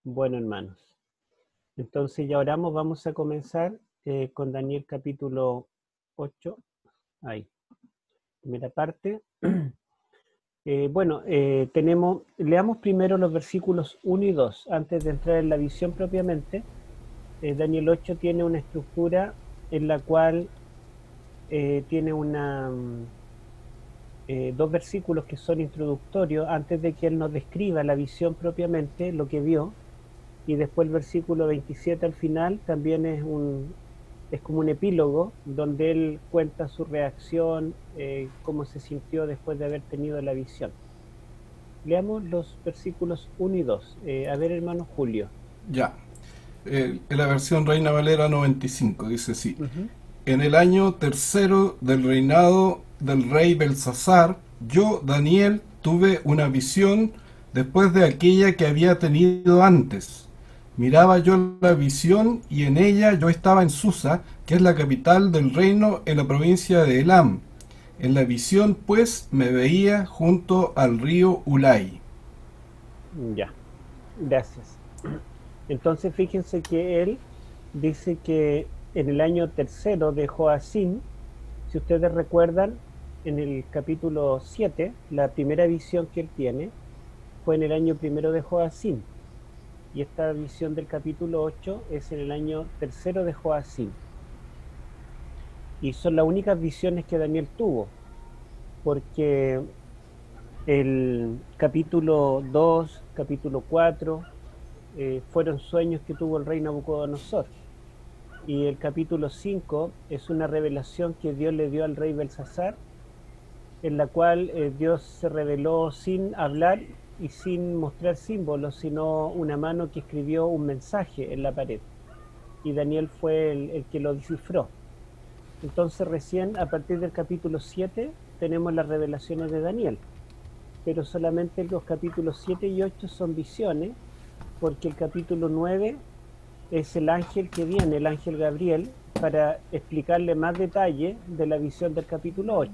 Bueno, hermanos, entonces ya oramos, vamos a comenzar con Daniel capítulo 8, ahí, primera parte. Leamos primero los versículos 1 y 2, antes de entrar en la visión propiamente. Daniel 8 tiene una estructura en la cual tiene dos versículos que son introductorios, antes de que él nos describa la visión propiamente, lo que vio, y después el versículo 27 al final también es como un epílogo donde él cuenta su reacción, cómo se sintió después de haber tenido la visión. Leamos los versículos 1 y 2. A ver, hermano Julio. Ya. En la versión Reina Valera 95 dice así: Ujú. En el año tercero del reinado del rey Belsasar, yo, Daniel, tuve una visión después de aquella que había tenido antes. Miraba yo la visión y en ella yo estaba en Susa, que es la capital del reino en la provincia de Elam. En la visión, pues, me veía junto al río Ulai. Ya, gracias. Entonces fíjense que él dice que en el año tercero de Joacim, si ustedes recuerdan, en el capítulo 7, la primera visión que él tiene fue en el año primero de Joacim. Y esta visión del capítulo 8 es en el año tercero de Joacim. Y son las únicas visiones que Daniel tuvo, porque el capítulo 2, capítulo 4, fueron sueños que tuvo el rey Nabucodonosor. Y el capítulo 5 es una revelación que Dios le dio al rey Belsasar, en la cual Dios se reveló sin hablar y sin mostrar símbolos, sino una mano que escribió un mensaje en la pared. Y Daniel fue el que lo descifró. Entonces recién a partir del capítulo 7 tenemos las revelaciones de Daniel, pero solamente los capítulos 7 y 8 son visiones, porque el capítulo 9 es el ángel que viene, el ángel Gabriel, para explicarle más detalle de la visión del capítulo 8.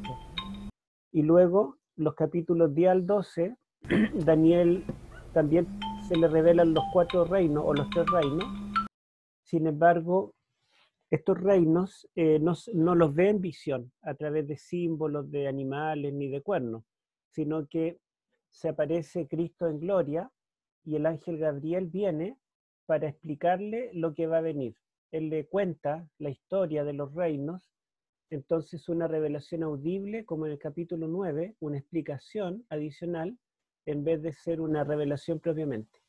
Y luego los capítulos 10 al 12, Daniel también se le revelan los cuatro reinos o los tres reinos. Sin embargo, estos reinos no los ve en visión a través de símbolos de animales ni de cuernos, sino que se aparece Cristo en gloria y el ángel Gabriel viene para explicarle lo que va a venir. Él le cuenta la historia de los reinos, entonces una revelación audible, como en el capítulo 9, una explicación adicional, en vez de ser una revelación propiamente.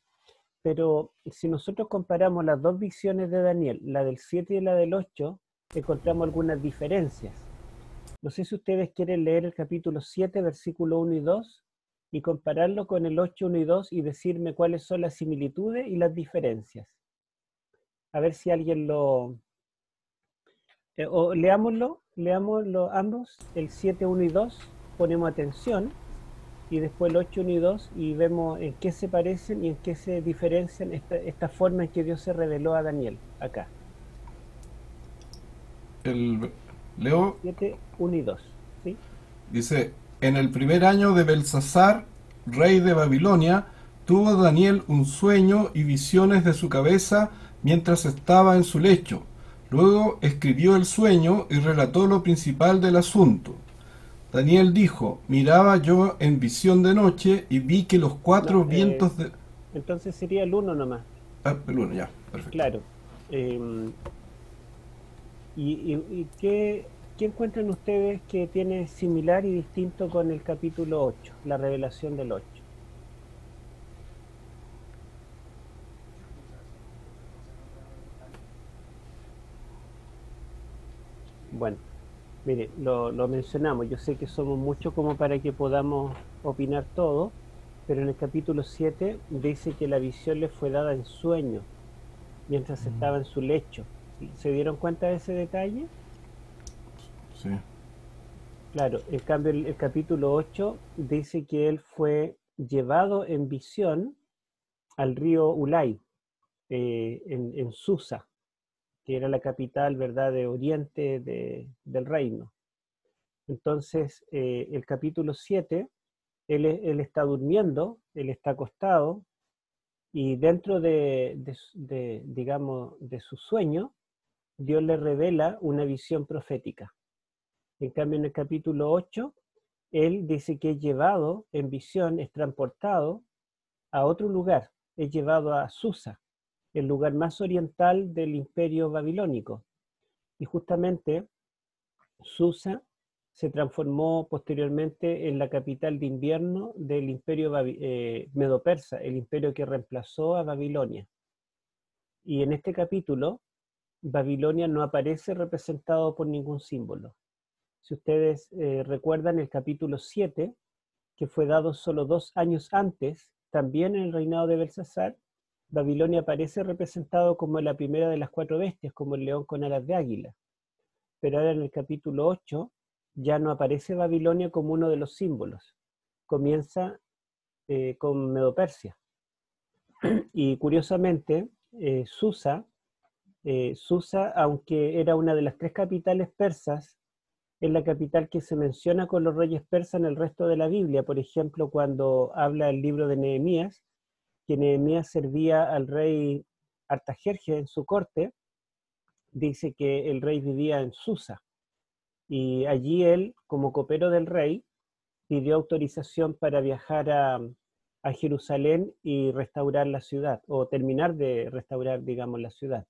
Pero si nosotros comparamos las dos visiones de Daniel, la del 7 y la del 8, encontramos algunas diferencias. No sé si ustedes quieren leer el capítulo 7, versículo 1 y 2, y compararlo con el 8, 1 y 2 y decirme cuáles son las similitudes y las diferencias. A ver si alguien o leámoslo ambos, el 7, 1 y 2, ponemos atención, y después el 8, 1 y 2, y vemos en qué se parecen y en qué se diferencian esta forma en que Dios se reveló a Daniel, acá. El, Leo 7, 1 y 2, ¿sí? dice: En el primer año de Belsasar, rey de Babilonia, tuvo Daniel un sueño y visiones de su cabeza mientras estaba en su lecho. Luego escribió el sueño y relató lo principal del asunto. Daniel dijo: Miraba yo en visión de noche y vi que los No, cuatro vientos de... entonces sería el 1 nomás, Ah, el uno, ya, perfecto. claro. Eh, ¿Y qué encuentran ustedes que tiene similar y distinto con el capítulo 8, la revelación del 8? Bueno, mire, lo mencionamos, yo sé que somos muchos como para que podamos opinar todo, pero en el capítulo 7 dice que la visión le fue dada en sueño, mientras estaba en su lecho. ¿Se dieron cuenta de ese detalle? Sí. Claro, en cambio el capítulo 8 dice que él fue llevado en visión al río Ulai, en Susa, que era la capital, ¿verdad?, de Oriente del reino. Entonces, el capítulo 7, él está durmiendo, él está acostado, Y dentro digamos, de su sueño, Dios le revela una visión profética. En cambio, en el capítulo 8, él dice que es llevado en visión, es transportado a otro lugar, es llevado a Susa, el lugar más oriental del imperio babilónico. Y justamente Susa se transformó posteriormente en la capital de invierno del imperio medo-persa, el imperio que reemplazó a Babilonia. Y en este capítulo, Babilonia no aparece representado por ningún símbolo. Si ustedes recuerdan el capítulo 7, que fue dado solo 2 años antes, también en el reinado de Belsasar, Babilonia aparece representado como la primera de las 4 bestias, como el león con alas de águila. Pero ahora en el capítulo 8 ya no aparece Babilonia como uno de los símbolos. Comienza con Medo-Persia. Y curiosamente, Susa, aunque era una de las 3 capitales persas, es la capital que se menciona con los reyes persas en el resto de la Biblia. Por ejemplo, cuando habla el libro de Nehemías, que Nehemías servía al rey Artajerjes en su corte, dice que el rey vivía en Susa. Y allí él, como copero del rey, pidió autorización para viajar a Jerusalén y restaurar la ciudad, o terminar de restaurar, digamos, la ciudad.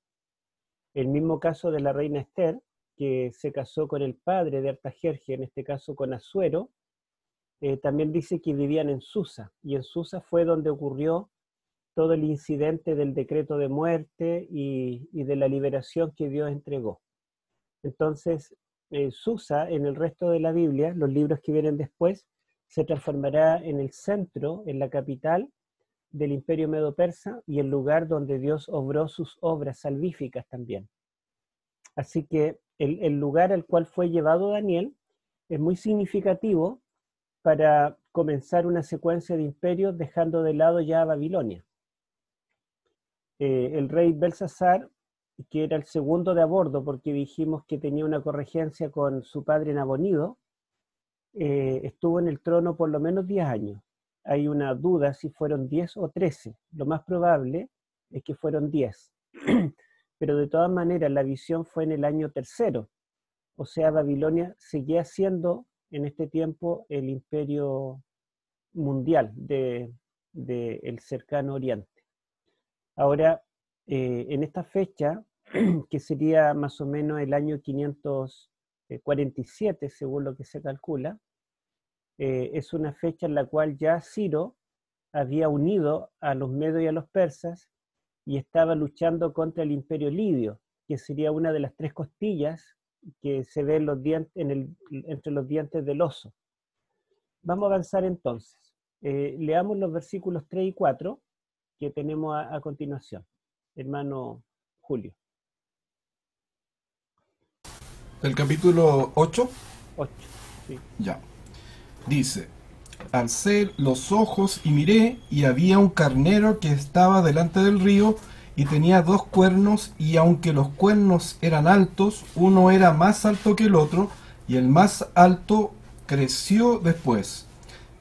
El mismo caso de la reina Esther, que se casó con el padre de Artajerjes, en este caso con Asuero, también dice que vivían en Susa, y en Susa fue donde ocurrió todo el incidente del decreto de muerte y de la liberación que Dios entregó. Entonces, Susa, en el resto de la Biblia, los libros que vienen después, se transformará en el centro, en la capital del imperio medo-persa y el lugar donde Dios obró sus obras salvíficas también. Así que el lugar al cual fue llevado Daniel es muy significativo para comenzar una secuencia de imperios dejando de lado ya a Babilonia. El rey Belsasar, que era el segundo de a bordo, porque dijimos que tenía una corregencia con su padre Nabonido, estuvo en el trono por lo menos 10 años. Hay una duda si fueron 10 o 13. Lo más probable es que fueron 10. Pero de todas maneras, la visión fue en el año tercero. O sea, Babilonia seguía siendo en este tiempo el imperio mundial del cercano oriente. Ahora, en esta fecha, que sería más o menos el año 547, según lo que se calcula, es una fecha en la cual ya Ciro había unido a los medios y a los persas y estaba luchando contra el imperio libio, que sería una de las 3 costillas que se ven los dientes, entre los dientes del oso. Vamos a avanzar entonces. Leamos los versículos 3 y 4 que tenemos a continuación. Hermano Julio. El capítulo 8. 8. Sí. Ya. Dice: alcé los ojos y miré, y había un carnero que estaba delante del río, y tenía 2 cuernos, y aunque los cuernos eran altos, uno era más alto que el otro, y el más alto creció después.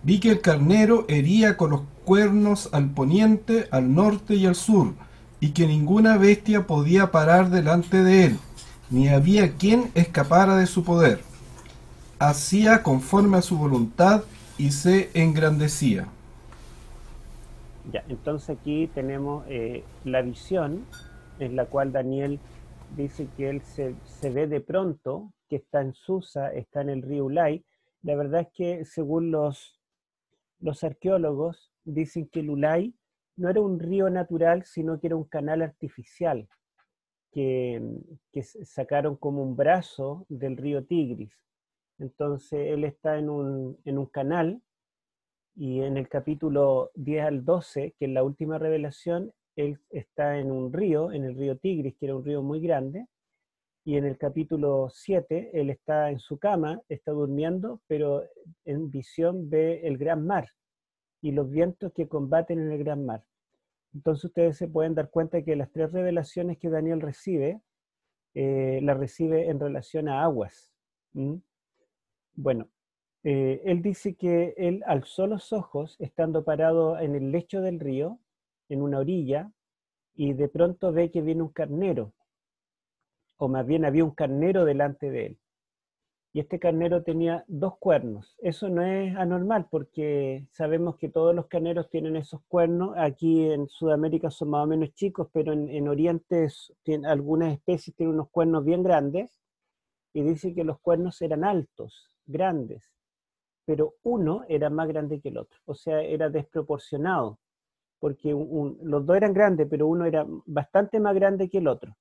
Vi que el carnero hería con los cuernos al poniente, al norte y al sur, y que ninguna bestia podía parar delante de él, ni había quien escapara de su poder. Hacía conforme a su voluntad y se engrandecía. Ya, entonces aquí tenemos la visión en la cual Daniel dice que él se ve de pronto que está en Susa, está en el río Ulai. La verdad es que según los arqueólogos dicen que el Ulai no era un río natural, sino que era un canal artificial que, que sacaron como un brazo del río Tigris. Entonces él está en un canal, y en el capítulo 10 al 12, que es la última revelación, él está en un río, en el río Tigris, que era un río muy grande, y en el capítulo 7 él está en su cama, está durmiendo, pero en visión ve el gran mar y los vientos que combaten en el gran mar. Entonces ustedes se pueden dar cuenta que las 3 revelaciones que Daniel recibe, las recibe en relación a aguas. ¿Mm? Bueno, él dice que él alzó los ojos estando parado en el lecho del río en una orilla y de pronto ve que viene un carnero, o más bien había un carnero delante de él. Y este carnero tenía 2 cuernos. Eso no es anormal porque sabemos que todos los carneros tienen esos cuernos. Aquí en Sudamérica son más o menos chicos, pero en Oriente algunas especies tienen unos cuernos bien grandes y dice que los cuernos eran altos, grandes, pero uno era más grande que el otro. O sea, era desproporcionado porque los dos eran grandes, pero uno era bastante más grande que el otro.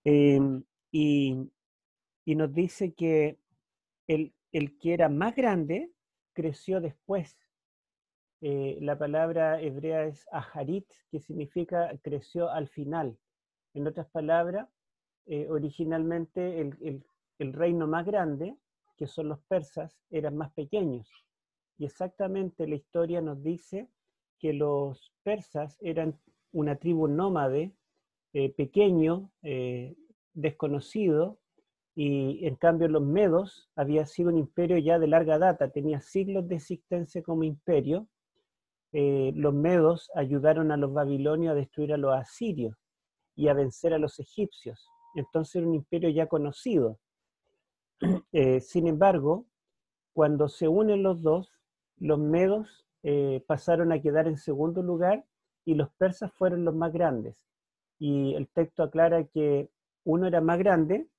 Eh, y, y nos dice que el que era más grande creció después. La palabra hebrea es aharit, que significa creció al final. En otras palabras, originalmente el reino más grande, que son los persas, eran más pequeños. Y exactamente la historia nos dice que los persas eran una tribu nómade, pequeño, desconocido, y en cambio los medos había sido un imperio ya de larga data, tenía siglos de existencia como imperio. Los medos ayudaron a los babilonios a destruir a los asirios y a vencer a los egipcios. Entonces era un imperio ya conocido. Sin embargo, cuando se unen los dos, los medos pasaron a quedar en segundo lugar y los persas fueron los más grandes. Y el texto aclara que uno era más grande,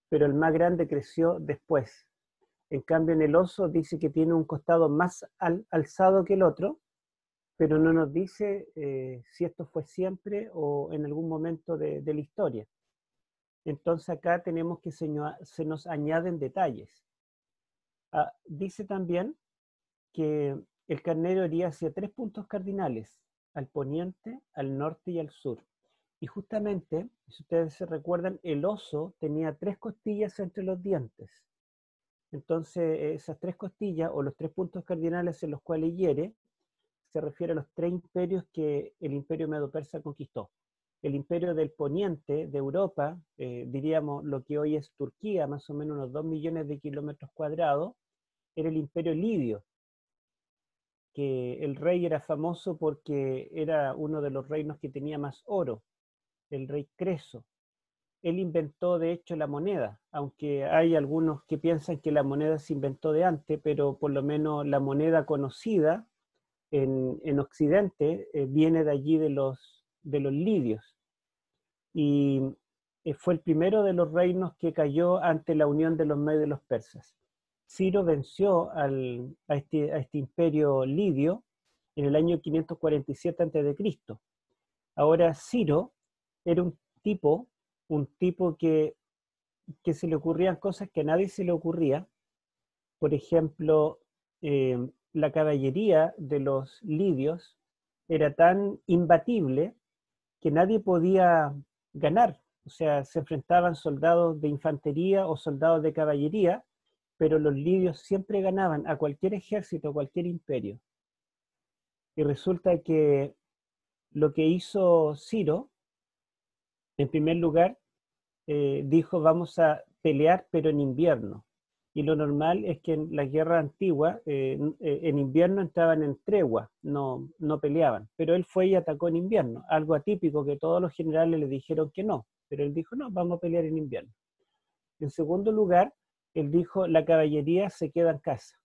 pero el más grande creció después. En cambio, en el oso dice que tiene un costado más alzado que el otro, pero no nos dice si esto fue siempre o en algún momento de la historia. Entonces acá tenemos que se nos añaden detalles. Dice también que el carnero iría hacia 3 puntos cardinales, al poniente, al norte y al sur. Y justamente, si ustedes se recuerdan, el oso tenía 3 costillas entre los dientes. Entonces, esas 3 costillas, o los 3 puntos cardinales en los cuales hiere, se refiere a los 3 imperios que el imperio medo-persa conquistó. El imperio del poniente, de Europa, diríamos lo que hoy es Turquía, más o menos unos 2 millones de kilómetros cuadrados, era el imperio lidio, que el rey era famoso porque era uno de los reinos que tenía más oro, el rey Creso. Él inventó de hecho la moneda, aunque hay algunos que piensan que la moneda se inventó de antes, pero por lo menos la moneda conocida en Occidente viene de allí de los lidios. Y fue el primero de los reinos que cayó ante la unión de los medos y los persas. Ciro venció a este imperio lidio en el año 547 a.C. Ahora Ciro era un tipo que se le ocurrían cosas que a nadie se le ocurría. Por ejemplo, la caballería de los lidios era tan imbatible que nadie podía ganar. O sea, se enfrentaban soldados de infantería o soldados de caballería, pero los lidios siempre ganaban a cualquier ejército, a cualquier imperio. Y resulta que lo que hizo Ciro, en primer lugar, dijo vamos a pelear pero en invierno. Y lo normal es que en la guerra antigua, en invierno entraban en tregua, no peleaban. Pero él fue y atacó en invierno, algo atípico que todos los generales le dijeron que no. Pero él dijo, no, vamos a pelear en invierno. En segundo lugar, él dijo, la caballería se queda en casa.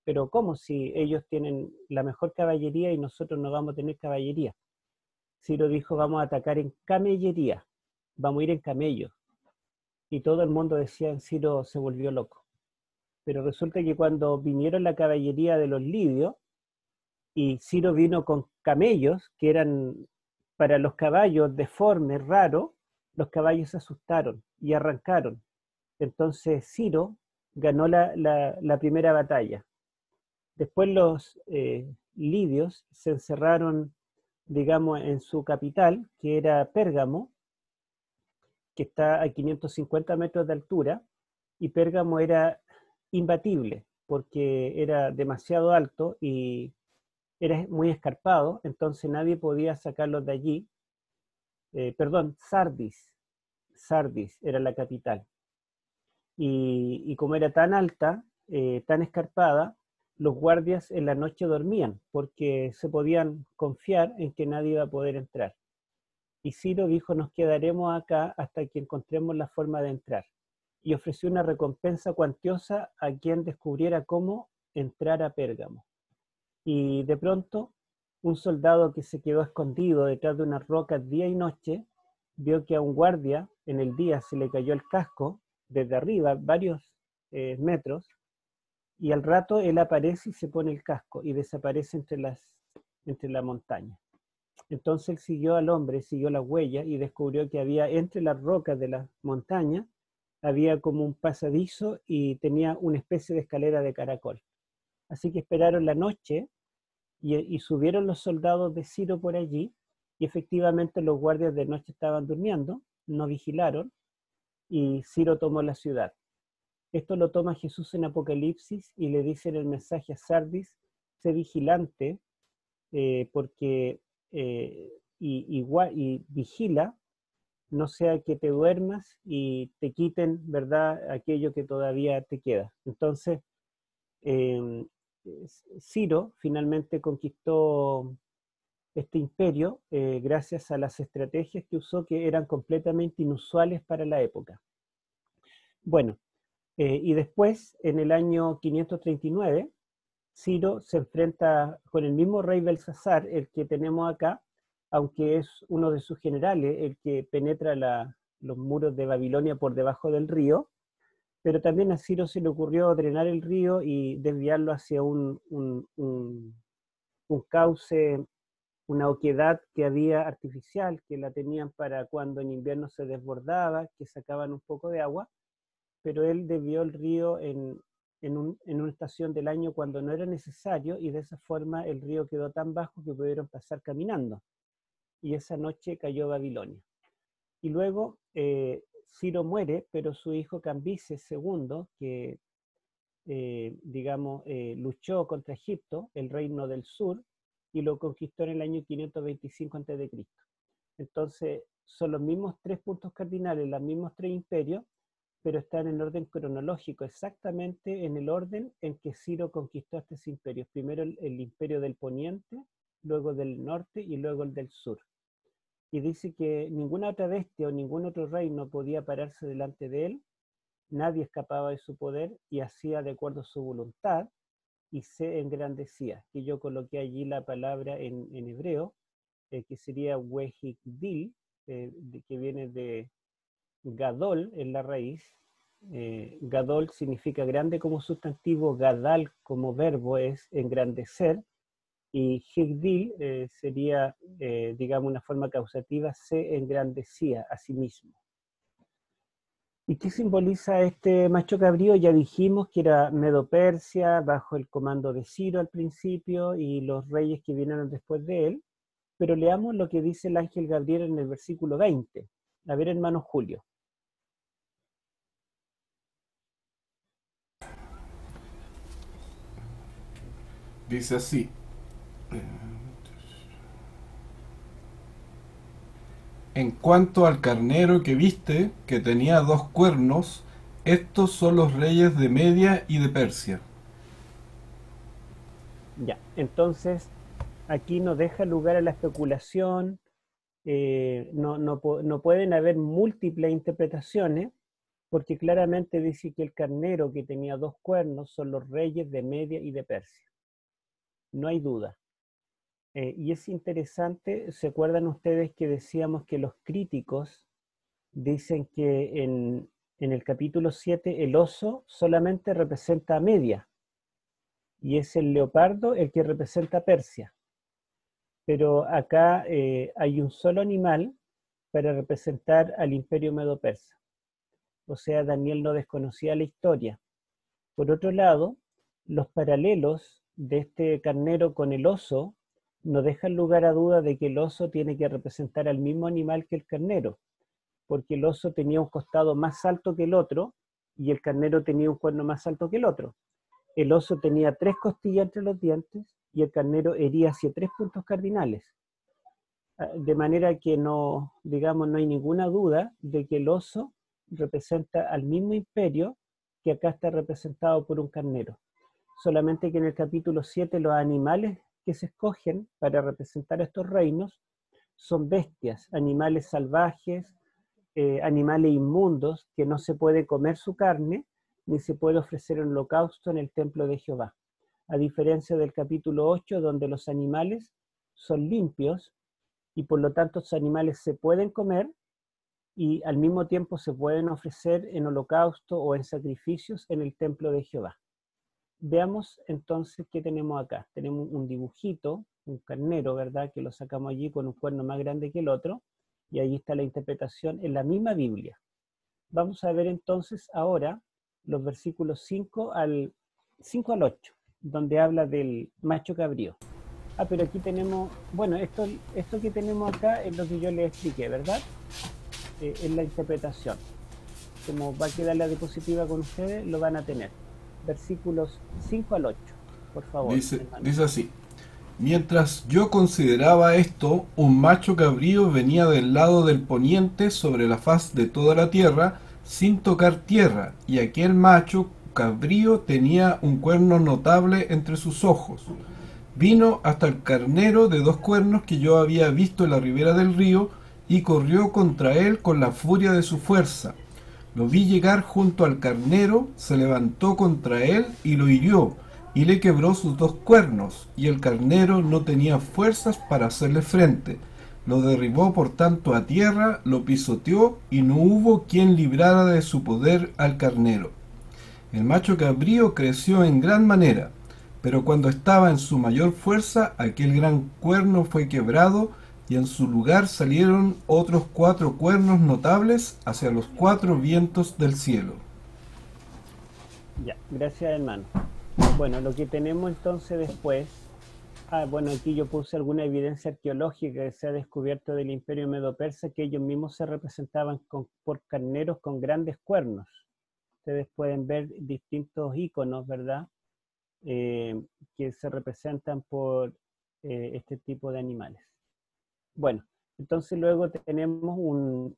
Pero ¿cómo si ellos tienen la mejor caballería y nosotros no vamos a tener caballería? Ciro dijo, vamos a atacar en camellería, vamos a ir en camellos. Y todo el mundo decía, Ciro se volvió loco. Pero resulta que cuando vinieron la caballería de los lidios, y Ciro vino con camellos, que eran para los caballos deformes, raros, los caballos se asustaron y arrancaron. Entonces Ciro ganó la primera batalla. Después los lidios se encerraron, digamos, en su capital, que era Pérgamo, que está a 550 metros de altura, y Pérgamo era imbatible, porque era demasiado alto y era muy escarpado, entonces nadie podía sacarlos de allí. Perdón, Sardis era la capital. Y como era tan alta, tan escarpada, los guardias en la noche dormían, porque se podían confiar en que nadie iba a poder entrar. Y Ciro dijo, nos quedaremos acá hasta que encontremos la forma de entrar. Y ofreció una recompensa cuantiosa a quien descubriera cómo entrar a Pérgamo. Y de pronto, un soldado que se quedó escondido detrás de unas rocas día y noche, vio que a un guardia en el día se le cayó el casco desde arriba, varios metros, y al rato él aparece y se pone el casco y desaparece entre la montaña. Entonces él siguió al hombre, siguió la huella y descubrió que había entre las rocas de la montaña, había como un pasadizo y tenía una especie de escalera de caracol. Así que esperaron la noche y subieron los soldados de Ciro por allí, y efectivamente los guardias de noche estaban durmiendo, no vigilaron, y Ciro tomó la ciudad. Esto lo toma Jesús en Apocalipsis y le dice en el mensaje a Sardis, sé vigilante, porque y vigila, no sea que te duermas y te quiten, ¿verdad?, aquello que todavía te queda. Entonces, Ciro finalmente conquistó este imperio gracias a las estrategias que usó, que eran completamente inusuales para la época. Bueno, y después, en el año 539, Ciro se enfrenta con el mismo rey Belsasar, el que tenemos acá, aunque es uno de sus generales, el que penetra los muros de Babilonia por debajo del río, pero también a Ciro se le ocurrió drenar el río y desviarlo hacia un cauce, una oquedad que había artificial, que la tenían para cuando en invierno se desbordaba, que sacaban un poco de agua, pero él desvió el río en una estación del año cuando no era necesario, y de esa forma el río quedó tan bajo que pudieron pasar caminando. Y esa noche cayó Babilonia. Y luego Ciro muere, pero su hijo Cambises II, que luchó contra Egipto, el reino del sur, y lo conquistó en el año 525 a.C. Entonces, son los mismos tres puntos cardinales, los mismos tres imperios, pero están en orden cronológico, exactamente en el orden en que Ciro conquistó estos imperios. Primero el imperio del poniente, luego del norte y luego el del sur. Y dice que ninguna otra bestia o ningún otro reino podía pararse delante de él, nadie escapaba de su poder y hacía de acuerdo a su voluntad, y se engrandecía. Que yo coloqué allí la palabra en hebreo, que sería wehigdil, que viene de Gadol en la raíz. Gadol significa grande como sustantivo, Gadal como verbo es engrandecer, y Higdil sería, digamos, una forma causativa, se engrandecía a sí mismo. ¿Y qué simboliza este macho cabrío? Ya dijimos que era Medo-Persia, bajo el comando de Ciro al principio, y los reyes que vinieron después de él. Pero leamos lo que dice el ángel Gabriel en el versículo 20. A ver, hermano Julio. Dice así. En cuanto al carnero que viste, que tenía dos cuernos, estos son los reyes de Media y de Persia. Ya, entonces aquí no deja lugar a la especulación, no pueden haber múltiples interpretaciones, porque claramente dice que el carnero que tenía dos cuernos son los reyes de Media y de Persia. No hay duda. Y es interesante, ¿se acuerdan ustedes que decíamos que los críticos dicen que en el capítulo 7 el oso solamente representa a Media, y es el leopardo el que representa a Persia? Pero acá hay un solo animal para representar al imperio medo-persa. O sea, Daniel no desconocía la historia. Por otro lado, los paralelos de este carnero con el oso no dejan lugar a duda de que el oso tiene que representar al mismo animal que el carnero, porque el oso tenía un costado más alto que el otro y el carnero tenía un cuerno más alto que el otro. El oso tenía 3 costillas entre los dientes y el carnero hería hacia 3 puntos cardinales. De manera que no, digamos, no hay ninguna duda de que el oso representa al mismo imperio que acá está representado por un carnero. solamente que en el capítulo 7 los animales que se escogen para representar estos reinos son bestias, animales salvajes, animales inmundos, que no se puede comer su carne, ni se puede ofrecer en holocausto en el templo de Jehová. A diferencia del capítulo 8, donde los animales son limpios y por lo tanto los animales se pueden comer y al mismo tiempo se pueden ofrecer en holocausto o en sacrificios en el templo de Jehová. Veamos entonces qué tenemos acá. Tenemos un dibujito, un carnero, ¿verdad? Que lo sacamos allí con un cuerno más grande que el otro, y ahí está la interpretación en la misma Biblia. Vamos a ver entonces ahora los versículos 5 al 8, donde habla del macho cabrío. Pero aquí tenemos, bueno, esto que tenemos acá es lo que yo les expliqué, ¿verdad? Es la interpretación. Como va a quedar la diapositiva con ustedes, lo van a tener. Versículos 5 al 8, por favor. Dice así: mientras yo consideraba esto, un macho cabrío venía del lado del poniente sobre la faz de toda la tierra, sin tocar tierra, y aquel macho cabrío tenía un cuerno notable entre sus ojos. Vino hasta el carnero de 2 cuernos que yo había visto en la ribera del río, y corrió contra él con la furia de su fuerza. Lo vi llegar junto al carnero, se levantó contra él y lo hirió, y le quebró sus 2 cuernos, y el carnero no tenía fuerzas para hacerle frente. Lo derribó por tanto a tierra, lo pisoteó, y no hubo quien librara de su poder al carnero. El macho cabrío creció en gran manera, pero cuando estaba en su mayor fuerza, aquel gran cuerno fue quebrado, y en su lugar salieron otros 4 cuernos notables hacia los 4 vientos del cielo. Ya, gracias hermano. Bueno, lo que tenemos entonces después, bueno, aquí yo puse alguna evidencia arqueológica que se ha descubierto del Imperio Medo-Persa, que ellos mismos se representaban por carneros con grandes cuernos. Ustedes pueden ver distintos iconos, ¿verdad? Que se representan por este tipo de animales. Bueno, entonces luego tenemos un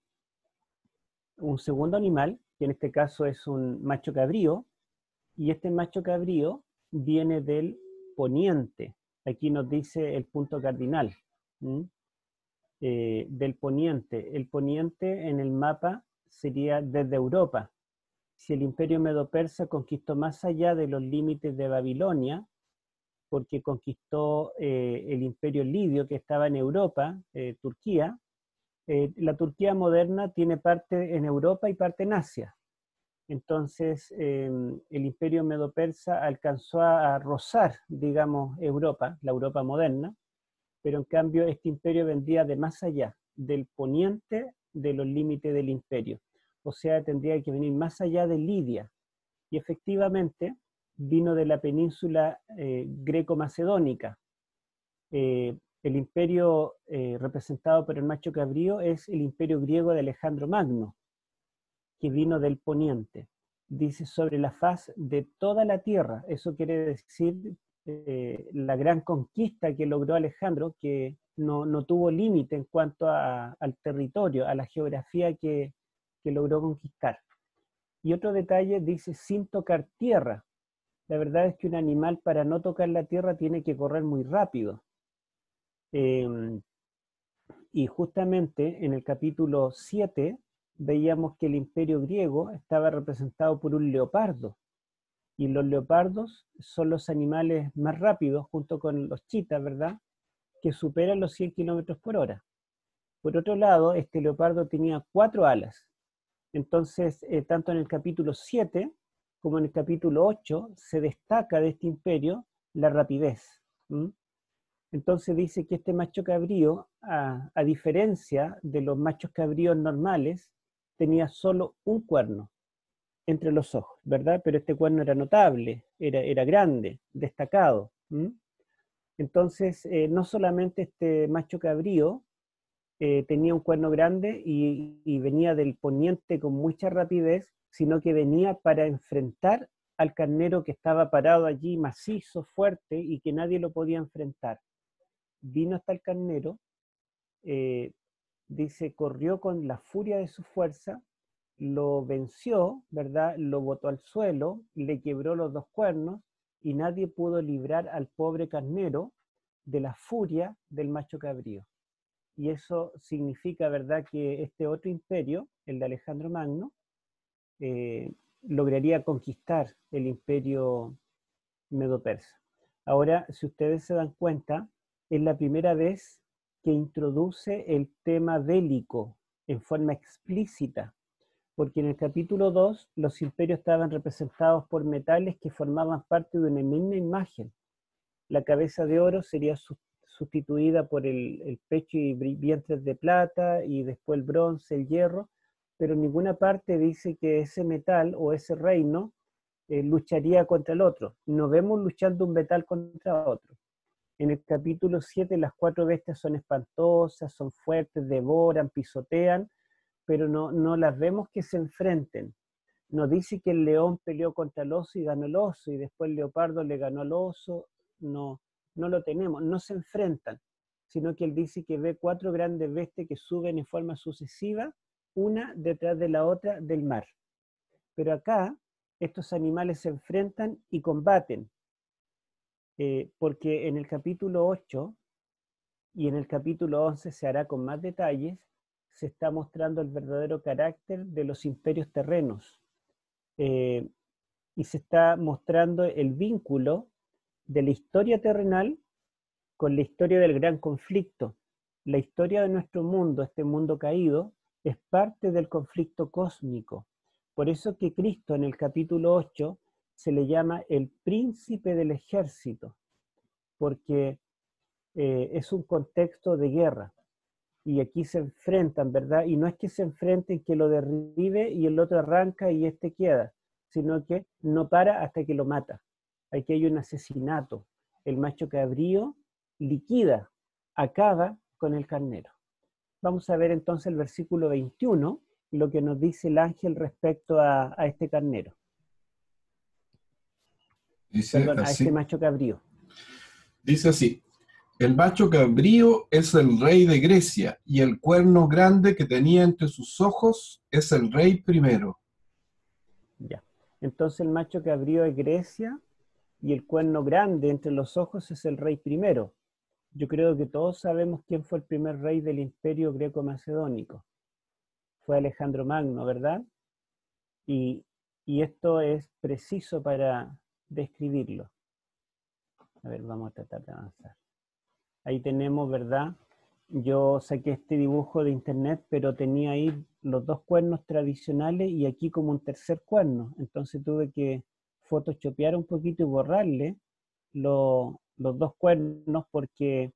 segundo animal, que en este caso es un macho cabrío, y este macho cabrío viene del poniente. Aquí nos dice el punto cardinal. Del poniente. El poniente en el mapa sería desde Europa. Si el imperio medo-persa conquistó más allá de los límites de Babilonia, porque conquistó el imperio lidio que estaba en Europa, Turquía, la Turquía moderna tiene parte en Europa y parte en Asia. Entonces, el imperio medo-persa alcanzó a rozar, digamos, Europa, la Europa moderna, pero en cambio este imperio vendía de más allá, del poniente de los límites del imperio. O sea, tendría que venir más allá de Lidia. Y efectivamente vino de la península greco-macedónica. El imperio representado por el macho cabrío es el imperio griego de Alejandro Magno, que vino del poniente. Dice sobre la faz de toda la tierra. Eso quiere decir la gran conquista que logró Alejandro, que no tuvo límite en cuanto al territorio, a la geografía que logró conquistar. Y otro detalle dice sin tocar tierra. La verdad es que un animal para no tocar la tierra tiene que correr muy rápido. Y justamente en el capítulo 7 veíamos que el imperio griego estaba representado por un leopardo. Y los leopardos son los animales más rápidos, junto con los chitas, ¿verdad? Que superan los 100 kilómetros por hora. Por otro lado, este leopardo tenía 4 alas. Entonces, tanto en el capítulo 7 como en el capítulo 8 se destaca de este imperio la rapidez. Entonces dice que este macho cabrío, a diferencia de los machos cabríos normales, tenía solo un cuerno entre los ojos, ¿verdad? Pero este cuerno era notable, era grande, destacado. Entonces, no solamente este macho cabrío tenía un cuerno grande y venía del poniente con mucha rapidez, sino que venía para enfrentar al carnero que estaba parado allí, macizo, fuerte, y que nadie lo podía enfrentar. Vino hasta el carnero, dice, corrió con la furia de su fuerza, lo venció, ¿verdad? Lo botó al suelo, le quebró los 2 cuernos, y nadie pudo librar al pobre carnero de la furia del macho cabrío. Y eso significa, ¿verdad?, que este otro imperio, el de Alejandro Magno, lograría conquistar el imperio medo-persa. Ahora, si ustedes se dan cuenta, es la primera vez que introduce el tema bélico en forma explícita, porque en el capítulo 2 los imperios estaban representados por metales que formaban parte de una misma imagen. La cabeza de oro sería sustituida por el pecho y vientres de plata, y después el bronce, el hierro, pero en ninguna parte dice que ese metal o ese reino lucharía contra el otro. No vemos luchando un metal contra otro. En el capítulo 7 las 4 bestias son espantosas, son fuertes, devoran, pisotean, pero no las vemos que se enfrenten. No dice que el león peleó contra el oso y ganó el oso, y después el leopardo le ganó al oso. No lo tenemos, no se enfrentan, sino que él dice que ve 4 grandes bestias que suben en forma sucesiva, una detrás de la otra del mar. Pero acá estos animales se enfrentan y combaten, porque en el capítulo 8 y en el capítulo 11 se hará con más detalles, se está mostrando el verdadero carácter de los imperios terrenos, y se está mostrando el vínculo de la historia terrenal con la historia del gran conflicto. La historia de nuestro mundo, este mundo caído, es parte del conflicto cósmico. Por eso que Cristo en el capítulo 8 se le llama el príncipe del ejército, porque es un contexto de guerra. Y aquí se enfrentan, ¿verdad? Y no es que se enfrenten que lo derribe y el otro arranca y este queda, sino que no para hasta que lo mata. Aquí hay un asesinato. El macho cabrío liquida, acaba con el carnero. Vamos a ver entonces el versículo 21, lo que nos dice el ángel respecto a este carnero. Perdón, a este macho cabrío. Dice así: el macho cabrío es el rey de Grecia, y el cuerno grande que tenía entre sus ojos es el rey primero. Ya. Entonces el macho cabrío es Grecia, y el cuerno grande entre los ojos es el rey primero. Yo creo que todos sabemos quién fue el primer rey del imperio greco-macedónico. Fue Alejandro Magno, ¿verdad? Y esto es preciso para describirlo. A ver, vamos a tratar de avanzar. Ahí tenemos, ¿verdad? Yo saqué este dibujo de internet, pero tenía ahí los 2 cuernos tradicionales y aquí como un tercer cuerno. Entonces tuve que photoshopear un poquito y borrarle los 2 cuernos, porque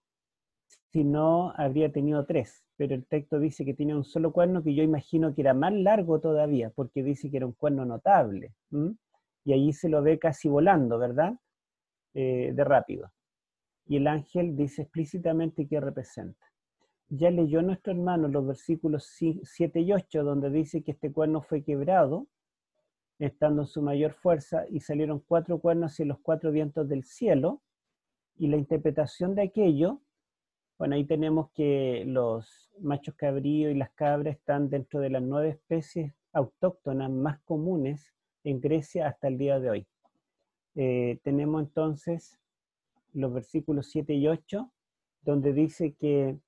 si no habría tenido 3. Pero el texto dice que tiene un solo cuerno, que yo imagino que era más largo todavía, porque dice que era un cuerno notable. Y allí se lo ve casi volando, ¿verdad? De rápido. Y el ángel dice explícitamente qué representa. Ya leyó nuestro hermano los versículos 7 y 8, donde dice que este cuerno fue quebrado, estando en su mayor fuerza, y salieron 4 cuernos hacia los 4 vientos del cielo, y la interpretación de aquello, bueno, ahí tenemos que los machos cabríos y las cabras están dentro de las 9 especies autóctonas más comunes en Grecia hasta el día de hoy. Tenemos entonces los versículos 7 y 8, donde dice que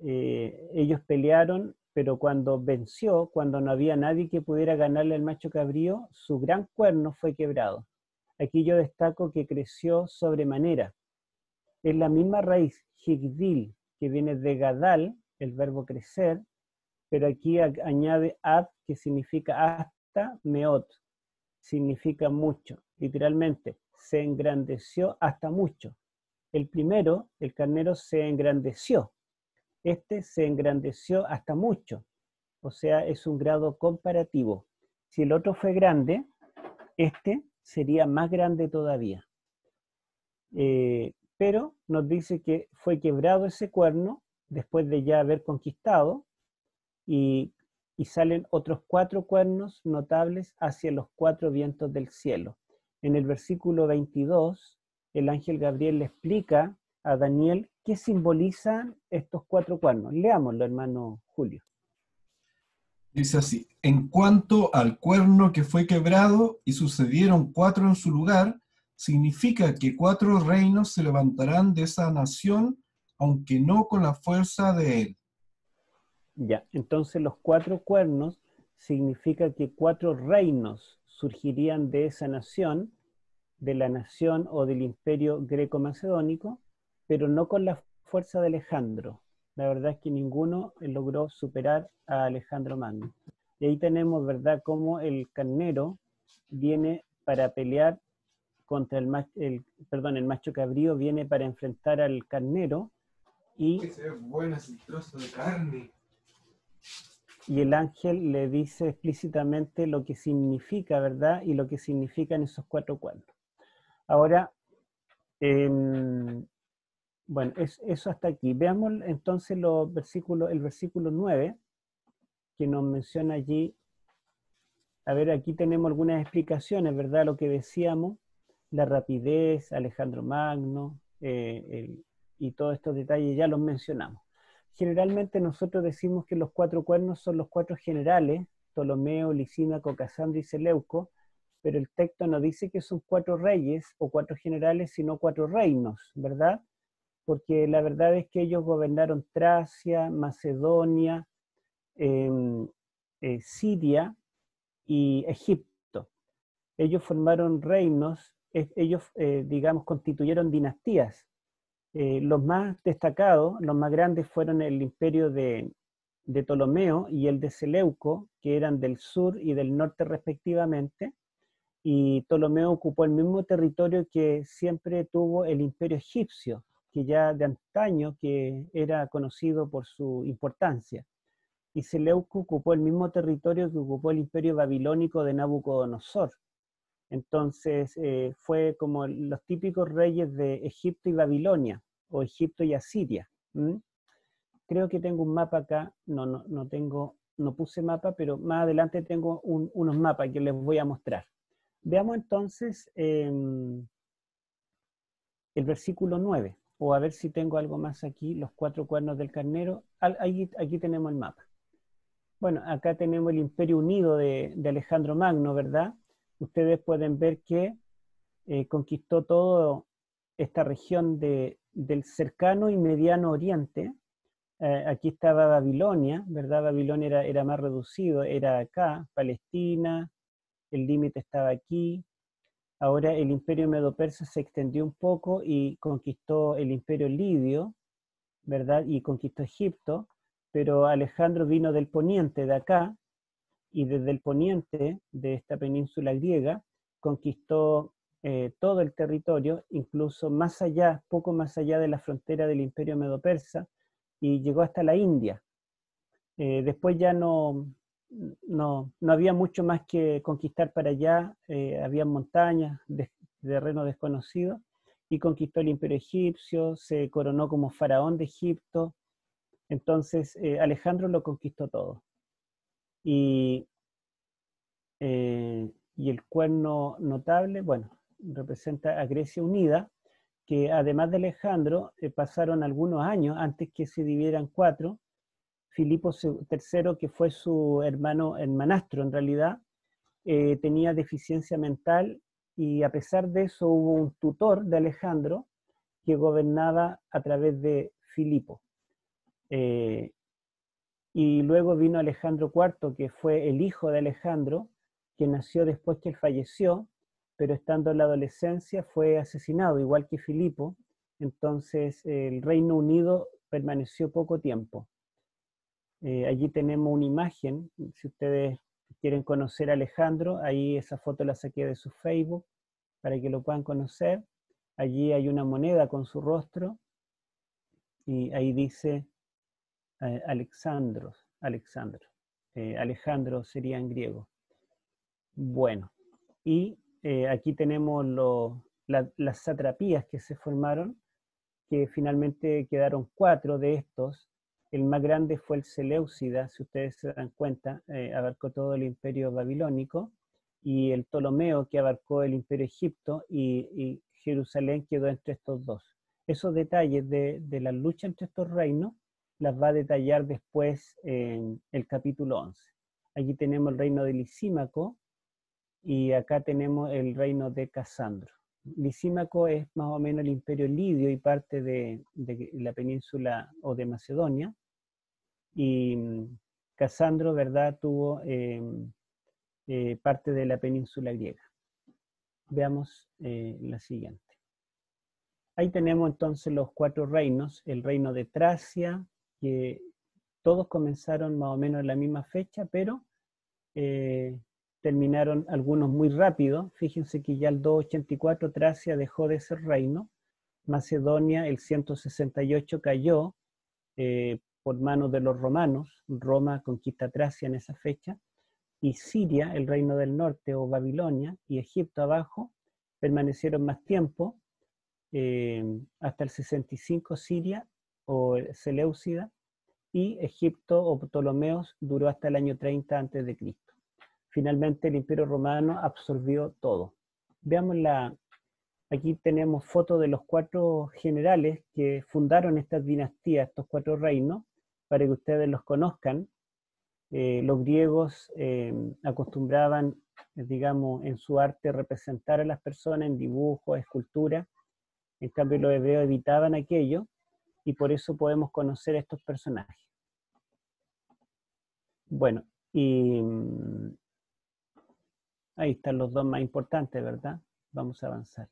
ellos pelearon, pero cuando venció, cuando no había nadie que pudiera ganarle al macho cabrío, su gran cuerno fue quebrado. Aquí yo destaco que creció sobremanera. Es la misma raíz, higdil, que viene de gadal, el verbo crecer, pero aquí añade ad, que significa hasta, meot, significa mucho. Literalmente, se engrandeció hasta mucho. El primero, el carnero, se engrandeció. Este se engrandeció hasta mucho. O sea, es un grado comparativo. Si el otro fue grande, este sería más grande todavía. Pero nos dice que fue quebrado ese cuerno después de ya haber conquistado, y salen otros 4 cuernos notables hacia los 4 vientos del cielo. En el versículo 22, el ángel Gabriel le explica a Daniel qué simbolizan estos 4 cuernos. Leámoslo, hermano Julio. Dice así: en cuanto al cuerno que fue quebrado y sucedieron 4 en su lugar, significa que 4 reinos se levantarán de esa nación, aunque no con la fuerza de él. Ya, entonces los 4 cuernos significa que 4 reinos surgirían de esa nación, de la nación o del imperio greco-macedónico, pero no con la fuerza de Alejandro. La verdad es que ninguno logró superar a Alejandro Magno. Y ahí tenemos, ¿verdad?, cómo el carnero viene para pelear contra el macho cabrío viene para enfrentar al carnero y Uy, se ve bueno ese trozo de carne. y el ángel le dice explícitamente lo que significa, ¿verdad? Y lo que significan esos 4 cuernos. Ahora, bueno, eso hasta aquí. Veamos entonces el versículo 9, que nos menciona allí. A ver, aquí tenemos algunas explicaciones, ¿verdad? Lo que decíamos, la rapidez, Alejandro Magno, y todos estos detalles ya los mencionamos. Generalmente nosotros decimos que los 4 cuernos son los 4 generales, Ptolomeo, Lisímaco, Casandro y Seleuco, pero el texto no dice que son 4 reyes o 4 generales, sino 4 reinos, ¿verdad? Porque la verdad es que ellos gobernaron Tracia, Macedonia, eh, Siria y Egipto. Ellos formaron reinos, ellos, digamos, constituyeron dinastías. Los más destacados, los más grandes fueron el imperio de Ptolomeo y el de Seleuco, que eran del sur y del norte respectivamente, y Ptolomeo ocupó el mismo territorio que siempre tuvo el imperio egipcio, que ya de antaño que era conocido por su importancia. Y Seleuco ocupó el mismo territorio que ocupó el imperio babilónico de Nabucodonosor. Entonces fue como los típicos reyes de Egipto y Babilonia, o Egipto y Asiria. ¿Mm? Creo que tengo un mapa acá, no tengo, no puse mapa, pero más adelante tengo unos mapas que les voy a mostrar. Veamos entonces el versículo 9, o a ver si tengo algo más aquí, los 4 cuernos del carnero. Aquí tenemos el mapa. Bueno, acá tenemos el Imperio Unido de Alejandro Magno, ¿verdad? Ustedes pueden ver que conquistó toda esta región del cercano y mediano oriente. Aquí estaba Babilonia, ¿verdad? Babilonia era más reducido, era acá, Palestina, el límite estaba aquí. Ahora el imperio medo-persa se extendió un poco y conquistó el imperio lidio, ¿verdad? Y conquistó Egipto, pero Alejandro vino del poniente, de acá, y desde el poniente de esta península griega conquistó todo el territorio, incluso más allá, poco más allá de la frontera del imperio medo-persa, y llegó hasta la India. Después ya no había mucho más que conquistar para allá, había montañas, terreno desconocido, y conquistó el imperio egipcio, se coronó como faraón de Egipto. Entonces Alejandro lo conquistó todo. Y, y el cuerno notable, bueno, representa a Grecia unida, que además de Alejandro, pasaron algunos años antes que se dividieran 4. Filipo III, que fue su hermanastro en realidad, tenía deficiencia mental, y a pesar de eso hubo un tutor de Alejandro que gobernaba a través de Filipo. Y luego vino Alejandro IV, que fue el hijo de Alejandro, que nació después que él falleció, pero estando en la adolescencia fue asesinado, igual que Filipo. Entonces el Reino Unido permaneció poco tiempo. Allí tenemos una imagen, si ustedes quieren conocer a Alejandro, ahí esa foto la saqué de su Facebook para que lo puedan conocer. Allí hay una moneda con su rostro y ahí dice Alexandro. Alejandro sería en griego. Bueno, y aquí tenemos las satrapías que se formaron, que finalmente quedaron 4 de estos. El más grande fue el Seleucida, si ustedes se dan cuenta, abarcó todo el imperio babilónico, y el Ptolomeo, que abarcó el imperio Egipto, y Jerusalén quedó entre estos dos. Esos detalles de la lucha entre estos reinos las va a detallar después en el capítulo 11. Aquí tenemos el reino de Lisímaco y acá tenemos el reino de Casandro. Lisímaco es más o menos el imperio lidio y parte de la península o de Macedonia, y Casandro, ¿verdad?, tuvo parte de la península griega. Veamos la siguiente. Ahí tenemos entonces los 4 reinos, el reino de Tracia, que todos comenzaron más o menos en la misma fecha, pero terminaron algunos muy rápido. Fíjense que ya el 284 Tracia dejó de ser reino. Macedonia el 168 cayó por manos de los romanos. Roma conquista Tracia en esa fecha. Y Siria, el reino del norte, o Babilonia, y Egipto abajo, permanecieron más tiempo, hasta el 65 Siria, o Seleucida, y Egipto, o Ptolomeos, duró hasta el año 30 a.C. Finalmente el Imperio Romano absorbió todo. Veamos aquí tenemos fotos de los 4 generales que fundaron estas dinastías, estos 4 reinos, para que ustedes los conozcan. Los griegos acostumbraban, digamos, en su arte representar a las personas en dibujos, esculturas. En cambio los hebreos evitaban aquello, y por eso podemos conocer a estos personajes. Bueno, y ahí están los 2 más importantes, ¿verdad? Vamos a avanzar.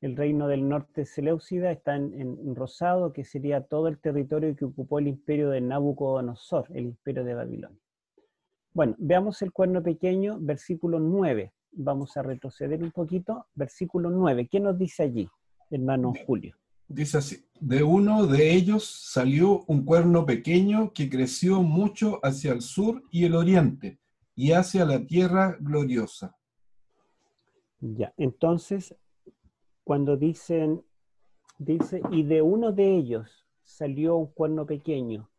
El reino del norte Seleucida está en rosado, que sería todo el territorio que ocupó el imperio de Nabucodonosor, el imperio de Babilonia. Bueno, veamos el cuerno pequeño, versículo 9. Vamos a retroceder un poquito. Versículo 9. ¿Qué nos dice allí, hermano Julio? Dice así: de uno de ellos salió un cuerno pequeño que creció mucho hacia el sur y el oriente, y hacia la tierra gloriosa. Ya, entonces, cuando dice, y de uno de ellos salió un cuerno pequeño,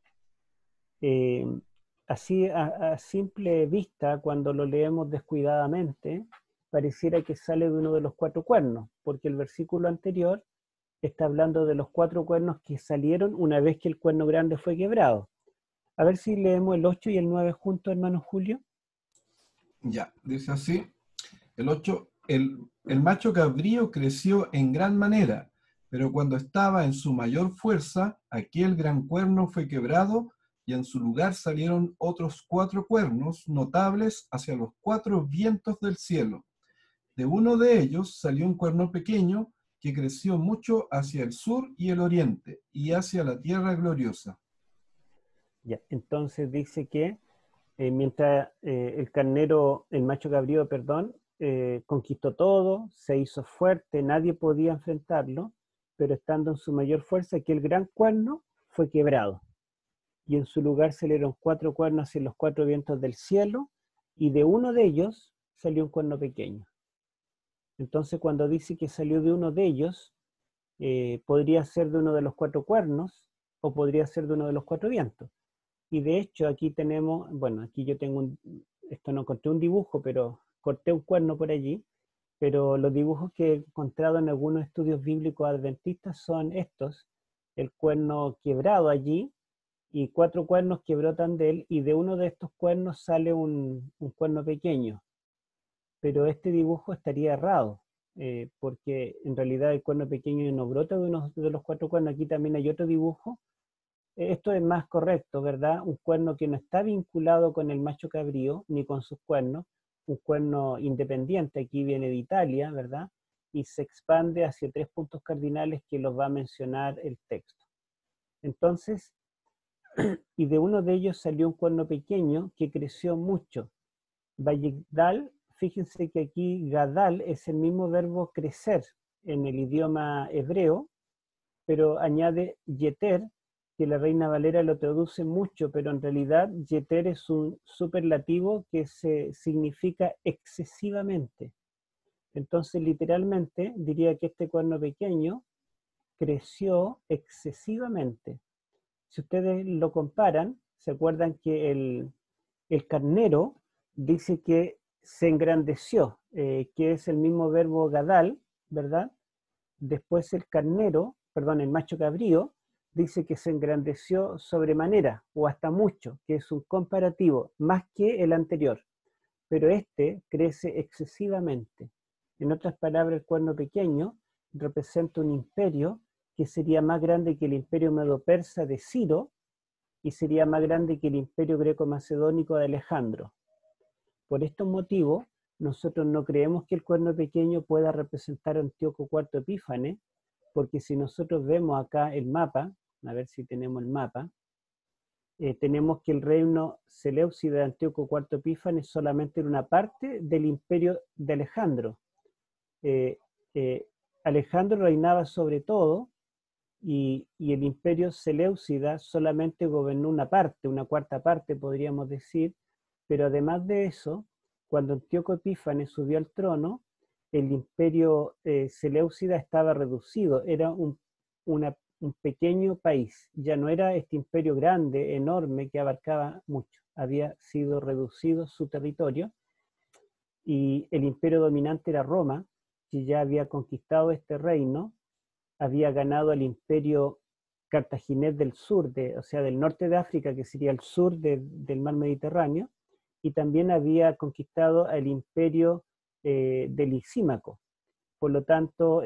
así a simple vista, cuando lo leemos descuidadamente, pareciera que sale de uno de los 4 cuernos, porque el versículo anterior está hablando de los 4 cuernos que salieron una vez que el cuerno grande fue quebrado. A ver si leemos el 8 y el 9 juntos, hermano Julio. Ya, dice así: el 8, el macho cabrío creció en gran manera, pero cuando estaba en su mayor fuerza, aquel gran cuerno fue quebrado, y en su lugar salieron otros 4 cuernos notables hacia los 4 vientos del cielo. De uno de ellos salió un cuerno pequeño que creció mucho hacia el sur y el oriente, y hacia la tierra gloriosa. Ya, entonces dice que mientras el macho cabrío, perdón, conquistó todo, se hizo fuerte, nadie podía enfrentarlo, pero estando en su mayor fuerza, aquel gran cuerno fue quebrado. Y en su lugar salieron 4 cuernos hacia los 4 vientos del cielo, y de uno de ellos salió un cuerno pequeño. Entonces, cuando dice que salió de uno de ellos, podría ser de uno de los 4 cuernos, o podría ser de uno de los 4 vientos. Y de hecho, aquí tenemos, bueno, aquí yo tengo esto no encontré un dibujo, pero corté un cuerno por allí, pero los dibujos que he encontrado en algunos estudios bíblicos adventistas son estos: el cuerno quebrado allí, y 4 cuernos que brotan de él, y de uno de estos cuernos sale un cuerno pequeño. Pero este dibujo estaría errado, porque en realidad el cuerno pequeño no brota de uno de los 4 cuernos. Aquí también hay otro dibujo. Esto es más correcto, ¿verdad? Un cuerno que no está vinculado con el macho cabrío, ni con sus cuernos, un cuerno independiente, aquí viene de Italia, ¿verdad? Y se expande hacia 3 puntos cardinales que los va a mencionar el texto. Entonces, y de uno de ellos salió un cuerno pequeño que creció mucho. Vayigdal, fíjense que aquí Gadal es el mismo verbo crecer en el idioma hebreo, pero añade yeter, que la Reina Valera lo traduce mucho, pero en realidad yeter es un superlativo que significa excesivamente. Entonces, literalmente, diría que este cuerno pequeño creció excesivamente. Si ustedes lo comparan, se acuerdan que el carnero dice que se engrandeció, que es el mismo verbo gadal, ¿verdad? Después el carnero, perdón, el macho cabrío, dice que se engrandeció sobremanera o hasta mucho, que es un comparativo, más que el anterior. Pero este crece excesivamente. En otras palabras, el cuerno pequeño representa un imperio que sería más grande que el imperio medo-persa de Ciro y sería más grande que el imperio greco-macedónico de Alejandro. Por estos motivos, nosotros no creemos que el cuerno pequeño pueda representar a Antíoco IV Epífanes, porque si nosotros vemos acá el mapa, a ver si tenemos el mapa, tenemos que el reino seleucida de Antíoco IV Epífanes solamente era una parte del imperio de Alejandro. Alejandro reinaba sobre todo y el imperio seleucida solamente gobernó una parte, una cuarta parte podríamos decir, pero además de eso, cuando Antíoco Epífanes subió al trono, el imperio seleucida estaba reducido, era un pequeño país, ya no era este imperio grande, enorme, que abarcaba mucho, había sido reducido su territorio y el imperio dominante era Roma, que ya había conquistado este reino, había ganado el imperio cartaginés del sur, o sea, del norte de África, que sería el sur del mar Mediterráneo, y también había conquistado el imperio de Lisímaco. Por lo tanto,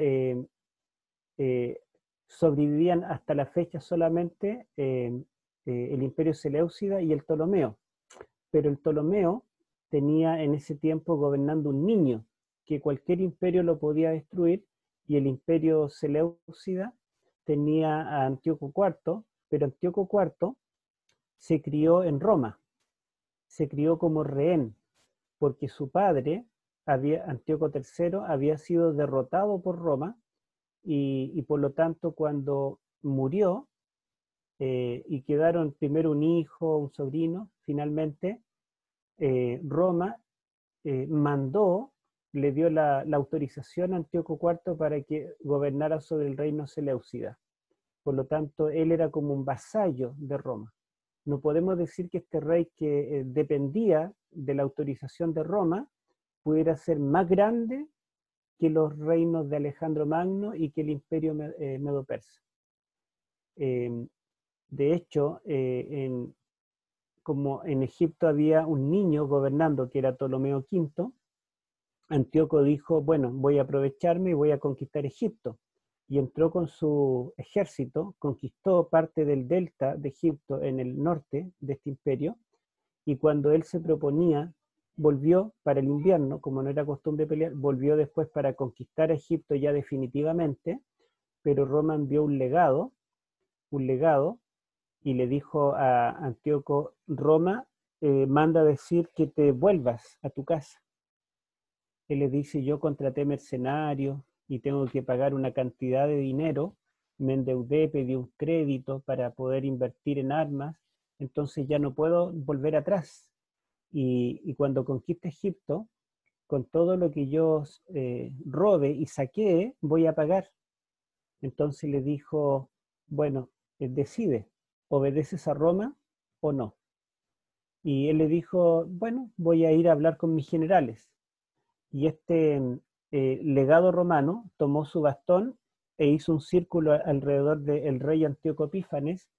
sobrevivían hasta la fecha solamente el imperio seleucida y el Ptolomeo. Pero el Ptolomeo tenía en ese tiempo gobernando un niño, que cualquier imperio lo podía destruir, y el imperio seleucida tenía a Antíoco IV, pero Antíoco IV se crió en Roma, se crió como rehén, porque su padre, Antíoco III, había sido derrotado por Roma y por lo tanto cuando murió y quedaron primero un hijo, un sobrino, finalmente Roma mandó, le dio la autorización a Antíoco IV para que gobernara sobre el reino seleucida. Por lo tanto, él era como un vasallo de Roma. No podemos decir que este rey que dependía de la autorización de Roma pudiera ser más grande que los reinos de Alejandro Magno y que el imperio medo-persa. De hecho, como en Egipto había un niño gobernando que era Ptolomeo V, Antíoco dijo, bueno, voy a aprovecharme y voy a conquistar Egipto. Y entró con su ejército, conquistó parte del delta de Egipto en el norte de este imperio, y cuando él se proponía, volvió para el invierno, como no era costumbre pelear, volvió después para conquistar a Egipto ya definitivamente, pero Roma envió un legado, y le dijo a Antíoco, Roma manda decir que te vuelvas a tu casa. Él le dice, yo contraté mercenarios y tengo que pagar una cantidad de dinero, me endeudé, pedí un crédito para poder invertir en armas, entonces ya no puedo volver atrás. Y cuando conquiste Egipto, con todo lo que yo robe y saqué, voy a pagar. Entonces le dijo, bueno, decide, ¿obedeces a Roma o no? Y él le dijo, bueno, voy a ir a hablar con mis generales. Y este legado romano tomó su bastón e hizo un círculo alrededor del rey Antíoco Epífanes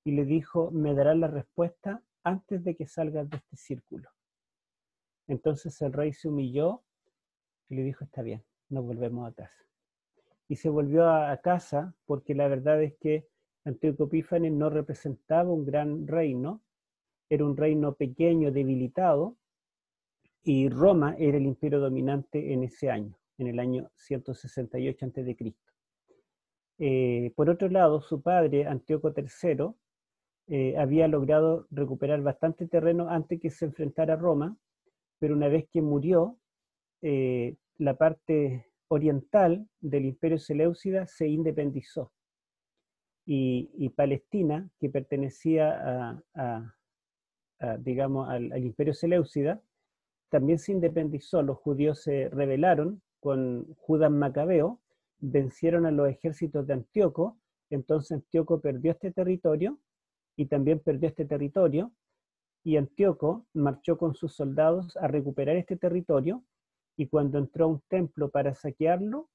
y le dijo, me darás la respuesta antes de que salgas de este círculo. Entonces el rey se humilló y le dijo, está bien, nos volvemos a casa. Y se volvió a casa porque la verdad es que Antíoco Epífanes no representaba un gran reino, era un reino pequeño, debilitado, y Roma era el imperio dominante en ese año, en el año 168 a.C. Por otro lado, su padre, Antíoco III, había logrado recuperar bastante terreno antes que se enfrentara a Roma, pero una vez que murió, la parte oriental del imperio seleucida se independizó. Y Palestina, que pertenecía digamos, al imperio seleucida, también se independizó. Los judíos se rebelaron con Judas Macabeo, vencieron a los ejércitos de Antíoco, entonces Antíoco perdió este territorio y también perdió este territorio, y Antíoco marchó con sus soldados a recuperar este territorio, y cuando entró a un templo para saquearlo,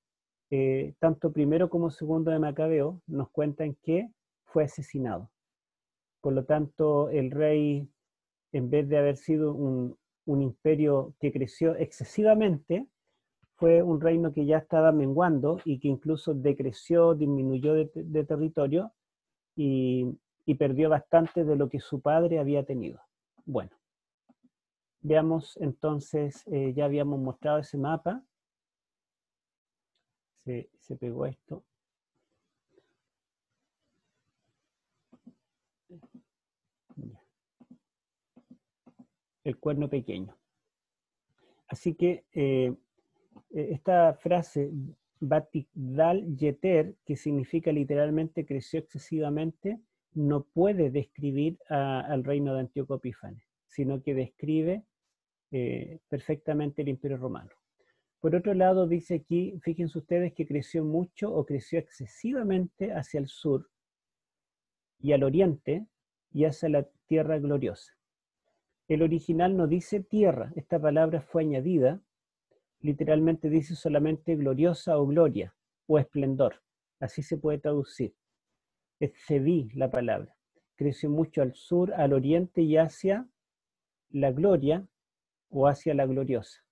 tanto primero como segundo de Macabeo nos cuentan que fue asesinado. Por lo tanto, el rey, en vez de haber sido un imperio que creció excesivamente, fue un reino que ya estaba menguando y que incluso decreció, disminuyó de territorio y perdió bastante de lo que su padre había tenido. Bueno, veamos entonces, ya habíamos mostrado ese mapa. Se pegó esto. El cuerno pequeño. Así que esta frase, Batigdal Yeter, que significa literalmente creció excesivamente, no puede describir al reino de Antíoco Epífanes, sino que describe perfectamente el Imperio Romano. Por otro lado, dice aquí, fíjense ustedes que creció mucho o creció excesivamente hacia el sur y al oriente y hacia la tierra gloriosa. El original no dice tierra, esta palabra fue añadida, literalmente dice solamente gloriosa o gloria o esplendor, así se puede traducir. Es Cebí la palabra. Creció mucho al sur, al oriente y hacia la gloria o hacia la gloriosa.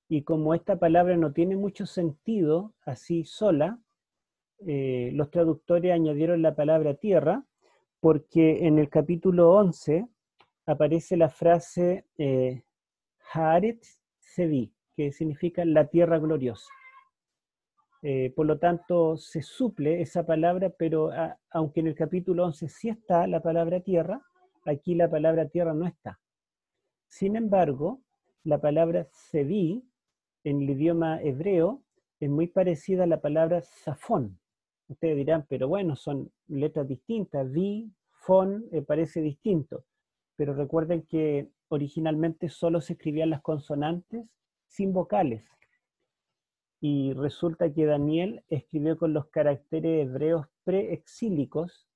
Y como esta palabra no tiene mucho sentido así sola, los traductores añadieron la palabra tierra porque en el capítulo 11 aparece la frase Haaretz Sevi, que significa la tierra gloriosa. Por lo tanto, se suple esa palabra, pero aunque en el capítulo 11 sí está la palabra tierra, aquí la palabra tierra no está. Sin embargo, la palabra Sevi en el idioma hebreo es muy parecida a la palabra Safón. Ustedes dirán, pero bueno, son letras distintas. Vi, fon, parece distinto. Pero recuerden que originalmente solo se escribían las consonantes sin vocales. Y resulta que Daniel escribió con los caracteres hebreos preexílicos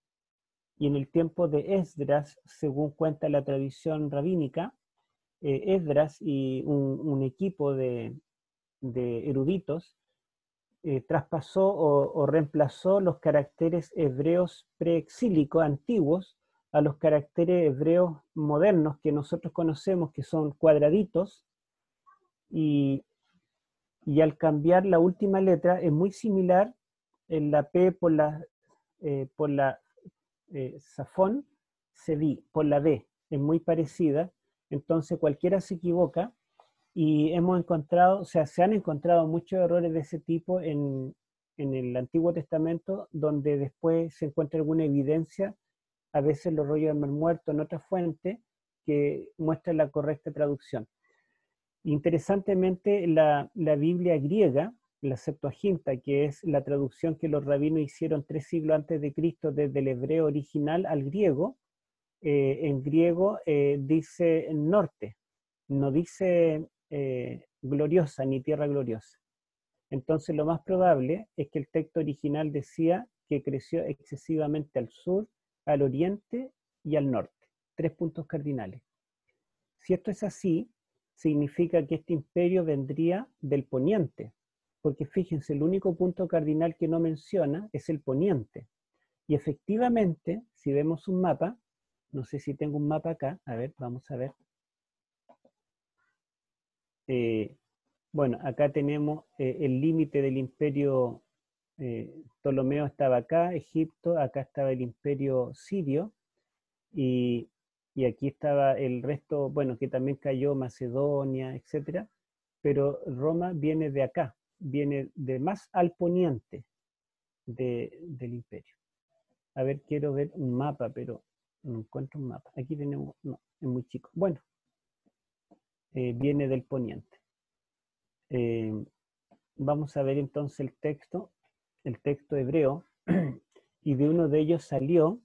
y en el tiempo de Esdras, según cuenta la tradición rabínica, Esdras y un equipo de eruditos traspasó o reemplazó los caracteres hebreos preexílicos antiguos a los caracteres hebreos modernos que nosotros conocemos, que son cuadraditos, y al cambiar la última letra es muy similar en la P por la Safón, por la B, es muy parecida, entonces cualquiera se equivoca y hemos encontrado, o sea, se han encontrado muchos errores de ese tipo en el Antiguo Testamento, donde después se encuentra alguna evidencia, a veces los rollos del Mar Muerto en otra fuente, que muestra la correcta traducción. Interesantemente, la Biblia griega, la Septuaginta, que es la traducción que los rabinos hicieron 3 siglos antes de Cristo desde el hebreo original al griego, en griego dice norte, no dice gloriosa ni tierra gloriosa. Entonces lo más probable es que el texto original decía que creció excesivamente al sur, al oriente y al norte. 3 puntos cardinales. Si esto es así, significa que este imperio vendría del poniente, porque fíjense, el único punto cardinal que no menciona es el poniente. Y efectivamente, si vemos un mapa, no sé si tengo un mapa acá, a ver, vamos a ver. Bueno, acá tenemos el límite del imperio Ptolomeo estaba acá, Egipto, acá estaba el imperio sirio, y aquí estaba el resto, bueno, que también cayó Macedonia, etcétera, pero Roma viene de acá, viene de más al poniente del imperio. A ver, quiero ver un mapa, pero no encuentro un mapa. Aquí tenemos, no, es muy chico. Bueno, viene del poniente. Vamos a ver entonces el texto hebreo, y de uno de ellos salió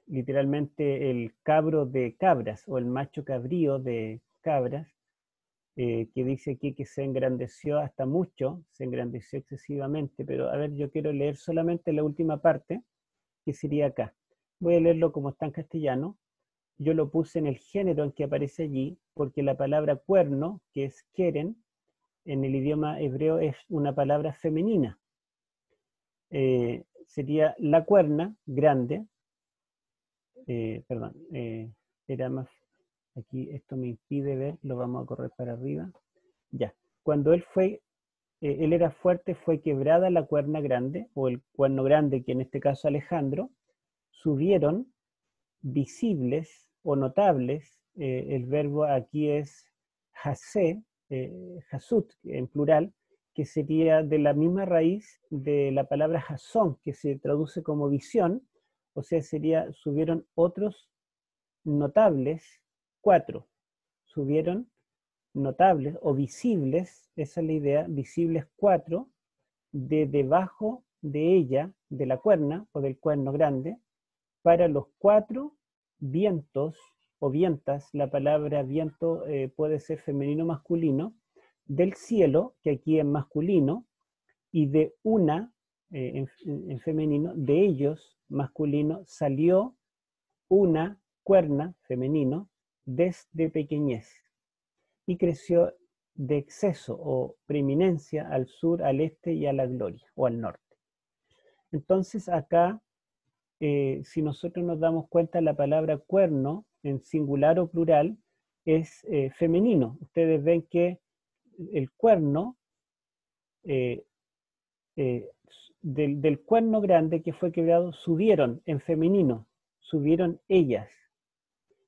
literalmente el cabro de cabras, o el macho cabrío de cabras, que dice aquí que se engrandeció hasta mucho, se engrandeció excesivamente, pero a ver, yo quiero leer solamente la última parte, que sería acá. Voy a leerlo como está en castellano. Yo lo puse en el género en que aparece allí, porque la palabra cuerno, que es keren, en el idioma hebreo es una palabra femenina. Sería la cuerna, grande, perdón, era más, aquí esto me impide ver, lo vamos a correr para arriba. Ya, cuando él era fuerte, fue quebrada la cuerna grande, o el cuerno grande, que en este caso Alejandro, subieron visibles o notables, el verbo aquí es hasé, hasut en plural, que sería de la misma raíz de la palabra hasón, que se traduce como visión, o sea, subieron otros notables, 4, subieron notables o visibles, esa es la idea, visibles 4, de debajo de ella, de la cuerna o del cuerno grande, para los 4 vientos o vientas, la palabra viento puede ser femenino o masculino, del cielo, que aquí es masculino, y de una, en femenino, de ellos, masculino, salió una cuerna, femenino, desde pequeñez, y creció de exceso o preeminencia al sur, al este y a la gloria, o al norte. Entonces acá, si nosotros nos damos cuenta, la palabra cuerno, en singular o plural, es femenino. Ustedes ven que el cuerno, eh, eh, del cuerno grande que fue quebrado, subieron en femenino, subieron ellas,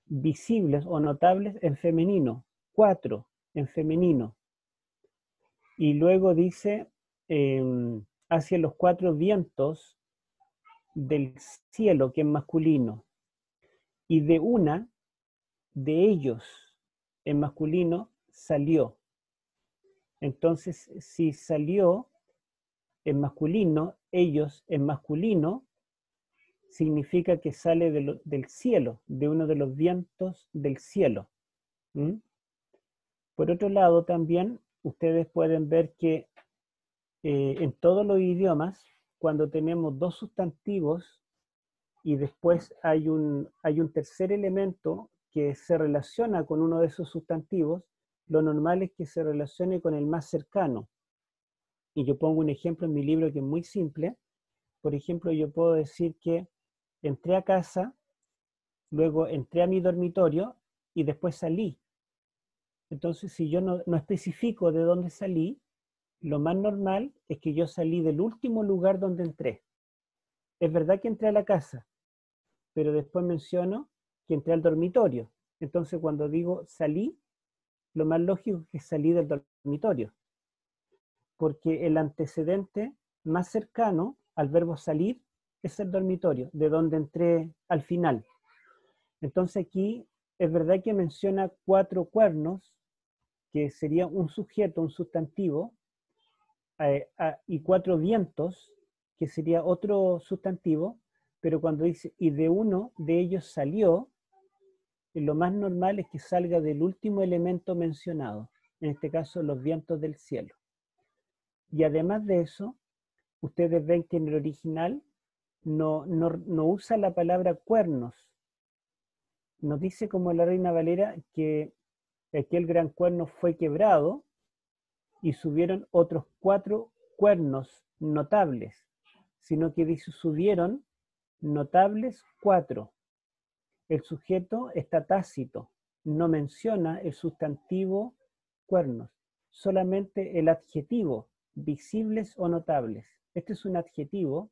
visibles o notables en femenino, 4 en femenino. Y luego dice, hacia los 4 vientos del cielo, que es masculino, y de una de ellos en masculino salió. Entonces, si salió en masculino, ellos en masculino, significa que sale del cielo, de uno de los vientos del cielo. ¿Mm? Por otro lado, también ustedes pueden ver que en todos los idiomas, cuando tenemos dos sustantivos y después hay un tercer elemento que se relaciona con uno de esos sustantivos, lo normal es que se relacione con el más cercano. Y yo pongo un ejemplo en mi libro que es muy simple. Por ejemplo, yo puedo decir que entré a casa, luego entré a mi dormitorio y después salí. Entonces, si yo no especifico de dónde salí, lo más normal es que yo salí del último lugar donde entré. Es verdad que entré a la casa, pero después menciono que entré al dormitorio. Entonces, cuando digo salí, lo más lógico es que salí del dormitorio, porque el antecedente más cercano al verbo salir es el dormitorio, de donde entré al final. Entonces aquí es verdad que menciona 4 cuernos, que sería un sujeto, un sustantivo, y 4 vientos, que sería otro sustantivo, pero cuando dice, y de uno de ellos salió, lo más normal es que salga del último elemento mencionado, en este caso los vientos del cielo. Y además de eso, ustedes ven que en el original no usa la palabra cuernos. Nos dice como la Reina Valera que aquel gran cuerno fue quebrado y subieron otros 4 cuernos notables, sino que dice subieron notables 4. El sujeto está tácito, no menciona el sustantivo cuernos, solamente el adjetivo visibles o notables. Este es un adjetivo,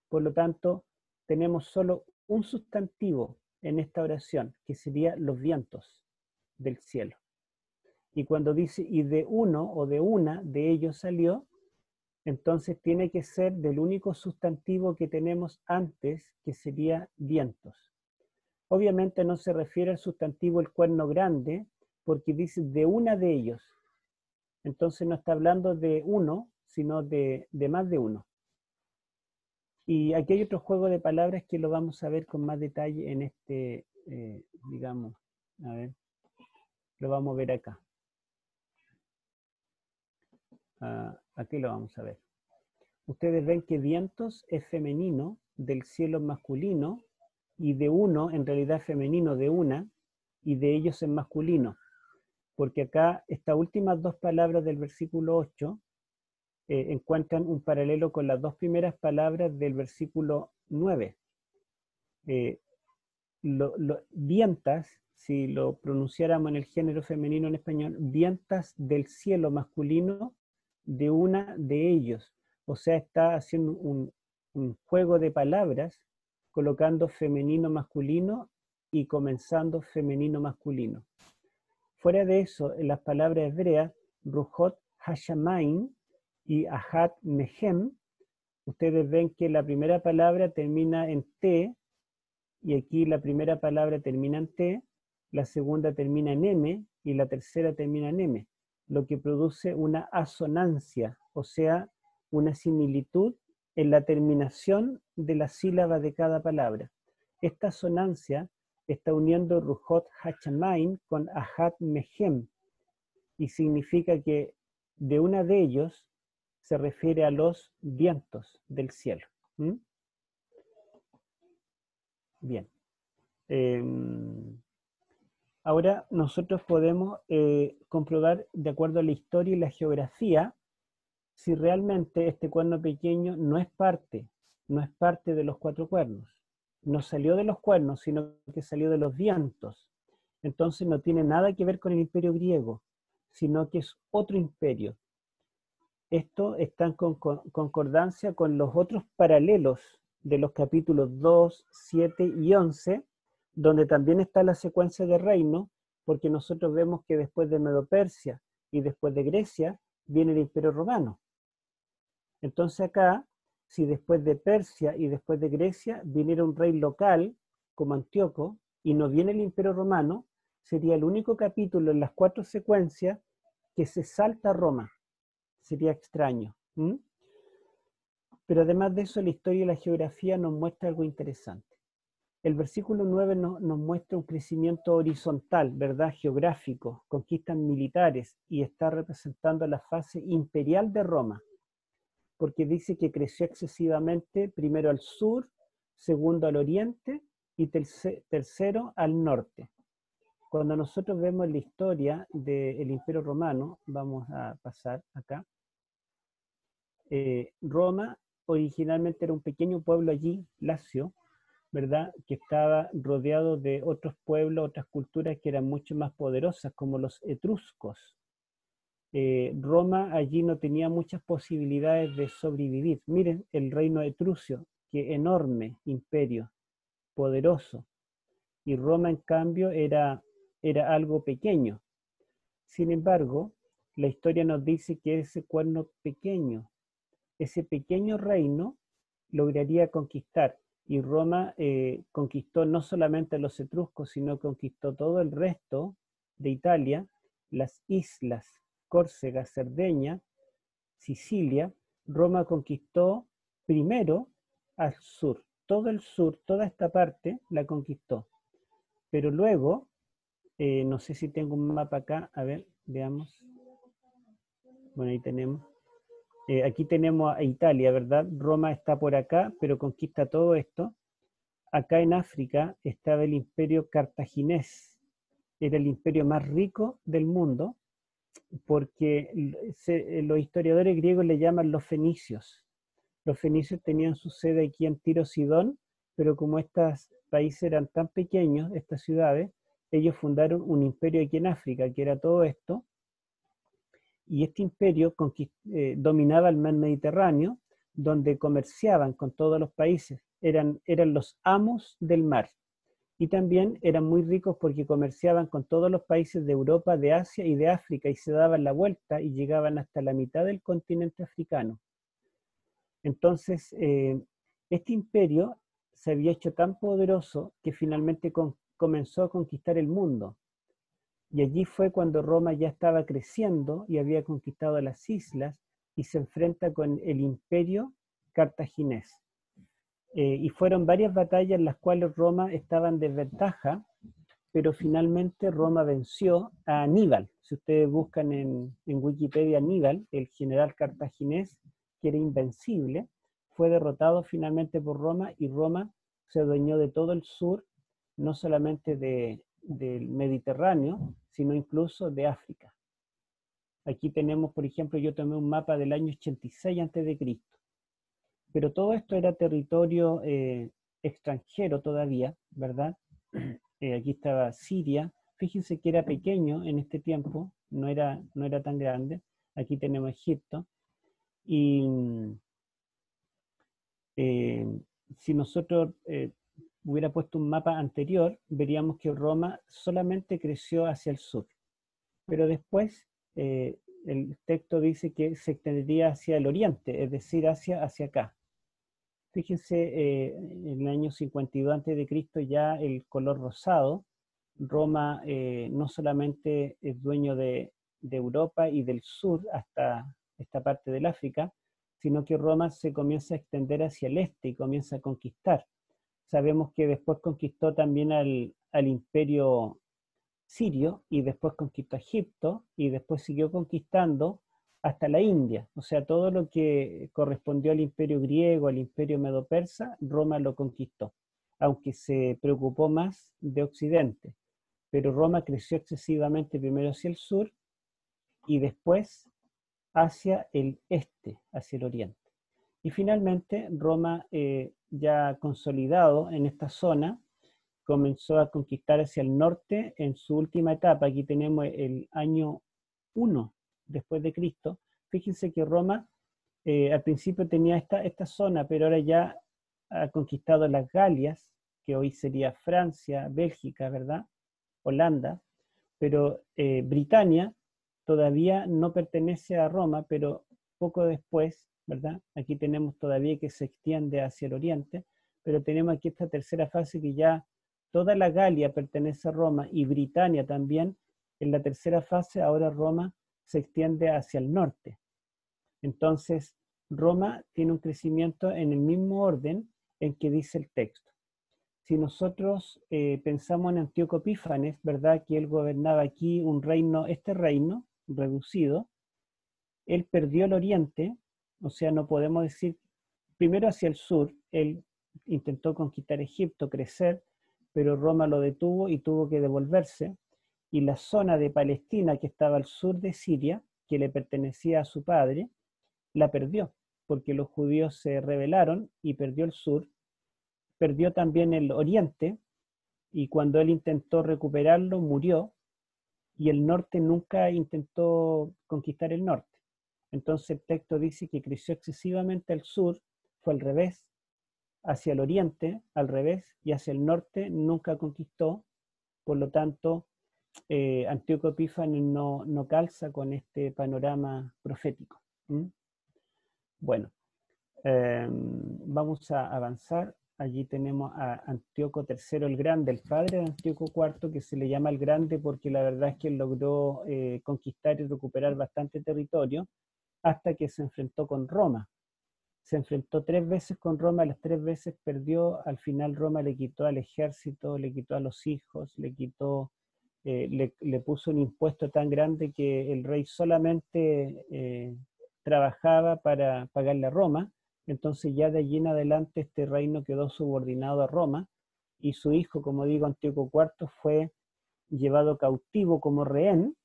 por lo tanto, tenemos solo un sustantivo en esta oración, que sería los vientos del cielo. Y cuando dice, y de uno o de una de ellos salió, entonces tiene que ser del único sustantivo que tenemos antes, que sería vientos. Obviamente no se refiere al sustantivo el cuerno grande, porque dice de una de ellos. Entonces no está hablando de uno, sino de más de uno. Y aquí hay otro juego de palabras que lo vamos a ver con más detalle en este, digamos, a ver, lo vamos a ver acá. Aquí lo vamos a ver. Ustedes ven que vientos es femenino, del cielo masculino, y de uno en realidad es femenino, de una, y de ellos es masculino. Porque acá estas últimas 2 palabras del versículo 8 encuentran un paralelo con las 2 primeras palabras del versículo 9. vientas, si lo pronunciáramos en el género femenino en español, vientas del cielo masculino de una de ellos. O sea, está haciendo un juego de palabras, colocando femenino masculino y comenzando femenino masculino. Fuera de eso, en las palabras hebreas, Ruhot Hashamayim y Ahat Mehem, ustedes ven que la primera palabra termina en T, y aquí la primera palabra termina en T, la segunda termina en M y la tercera termina en M, lo que produce una asonancia, o sea, una similitud en la terminación de la sílaba de cada palabra. Esta asonancia está uniendo Ruhot Hachamain con Ahat Mehem y significa que de una de ellos se refiere a los vientos del cielo. ¿Mm? Bien. Ahora nosotros podemos comprobar, de acuerdo a la historia y la geografía, si realmente este cuerno pequeño no es parte de los cuatro cuernos. No salió de los cuernos, sino que salió de los vientos. Entonces no tiene nada que ver con el imperio griego, sino que es otro imperio. Esto está en concordancia con los otros paralelos de los capítulos 2, 7 y 11, donde también está la secuencia de reino, porque nosotros vemos que después de Medo-Persia y después de Grecia viene el Imperio Romano. Entonces acá, si después de Persia y después de Grecia viniera un rey local como Antíoco y no viene el Imperio Romano, sería el único capítulo en las cuatro secuencias que se salta a Roma. Sería extraño. ¿Mm? Pero además de eso, la historia y la geografía nos muestra algo interesante. El versículo 9 nos muestra un crecimiento horizontal, ¿verdad? Geográfico, conquistas militares, y está representando la fase imperial de Roma, porque dice que creció excesivamente, primero al sur, segundo al oriente y tercero al norte. Cuando nosotros vemos la historia del Imperio Romano, vamos a pasar acá, Roma originalmente era un pequeño pueblo allí, Lacio, ¿verdad? Que estaba rodeado de otros pueblos, otras culturas que eran mucho más poderosas, como los etruscos. Roma allí no tenía muchas posibilidades de sobrevivir. Miren el reino etrusco, qué enorme imperio, poderoso. Y Roma, en cambio, era algo pequeño. Sin embargo, la historia nos dice que ese cuerno pequeño, ese pequeño reino, lograría conquistar. Y Roma conquistó no solamente a los etruscos, sino conquistó todo el resto de Italia, las islas, Córcega, Cerdeña, Sicilia. Roma conquistó primero al sur, todo el sur, toda esta parte la conquistó. Pero luego, no sé si tengo un mapa acá, a ver, veamos. Bueno, ahí tenemos. Aquí tenemos a Italia, ¿verdad? Roma está por acá, pero conquista todo esto. Acá en África estaba el imperio cartaginés. Era el imperio más rico del mundo, porque los historiadores griegos le llaman los fenicios. Los fenicios tenían su sede aquí en Tiro Sidón, pero como estos países eran tan pequeños, estas ciudades, ellos fundaron un imperio aquí en África, que era todo esto, y este imperio dominaba el mar Mediterráneo, donde comerciaban con todos los países, eran los amos del mar, y también eran muy ricos porque comerciaban con todos los países de Europa, de Asia y de África, y se daban la vuelta y llegaban hasta la mitad del continente africano. Entonces, este imperio se había hecho tan poderoso que finalmente comenzó a conquistar el mundo. Y allí fue cuando Roma ya estaba creciendo y había conquistado las islas y se enfrenta con el imperio cartaginés. Y fueron varias batallas en las cuales Roma estaba en desventaja, pero finalmente Roma venció a Aníbal. Si ustedes buscan en Wikipedia Aníbal, el general cartaginés, que era invencible, fue derrotado finalmente por Roma y Roma se adueñó de todo el sur, no solamente del Mediterráneo, sino incluso de África. Aquí tenemos, por ejemplo, yo tomé un mapa del año 86 a.C., pero todo esto era territorio extranjero todavía, ¿verdad? aquí estaba Siria. Fíjense que era pequeño en este tiempo, no era tan grande. Aquí tenemos Egipto. Y eh, si nosotros hubiera puesto un mapa anterior, veríamos que Roma solamente creció hacia el sur. Pero después el texto dice que se extendería hacia el oriente, es decir, hacia acá. Fíjense, en el año 52 a.C. ya el color rosado. Roma no solamente es dueño de Europa y del sur hasta esta parte del África, sino que Roma se comienza a extender hacia el este y comienza a conquistar. Sabemos que después conquistó también al imperio sirio y después conquistó Egipto y después siguió conquistando hasta la India. O sea, todo lo que correspondió al imperio griego, al imperio medo-persa, Roma lo conquistó, aunque se preocupó más de Occidente. Pero Roma creció excesivamente primero hacia el sur y después hacia el este, hacia el oriente. Y finalmente Roma, ya consolidado en esta zona, comenzó a conquistar hacia el norte en su última etapa. Aquí tenemos el año 1 después de Cristo. Fíjense que Roma al principio tenía esta zona, pero ahora ya ha conquistado las Galias, que hoy sería Francia, Bélgica, ¿verdad? Holanda, pero Britania todavía no pertenece a Roma, pero poco después, ¿verdad? Aquí tenemos todavía que se extiende hacia el oriente, pero tenemos aquí esta tercera fase que ya toda la Galia pertenece a Roma y Britania también. En la tercera fase ahora Roma se extiende hacia el norte. Entonces, Roma tiene un crecimiento en el mismo orden en que dice el texto. Si nosotros pensamos en Antíoco Epífanes, ¿verdad? Que él gobernaba aquí un reino, este reino reducido, él perdió el oriente, o sea, no podemos decir, primero hacia el sur, él intentó conquistar Egipto, crecer, pero Roma lo detuvo y tuvo que devolverse, y la zona de Palestina que estaba al sur de Siria, que le pertenecía a su padre, la perdió, porque los judíos se rebelaron y perdió el sur, perdió también el oriente, y cuando él intentó recuperarlo, murió, y el norte nunca intentó conquistar el norte. Entonces el texto dice que creció excesivamente al sur, fue al revés, hacia el oriente, al revés, y hacia el norte nunca conquistó, por lo tanto, Antíoco Epífanes no calza con este panorama profético. ¿Mm? Bueno, vamos a avanzar. Allí tenemos a Antíoco III el Grande, el padre de Antíoco IV, que se le llama el Grande porque la verdad es que él logró conquistar y recuperar bastante territorio hasta que se enfrentó con Roma. Se enfrentó 3 veces con Roma, las 3 veces perdió. Al final Roma le quitó al ejército, le quitó a los hijos, le quitó, le puso un impuesto tan grande que el rey solamente trabajaba para pagarle a Roma. Entonces ya de allí en adelante este reino quedó subordinado a Roma y su hijo, como digo, Antíoco IV, fue llevado cautivo como rehén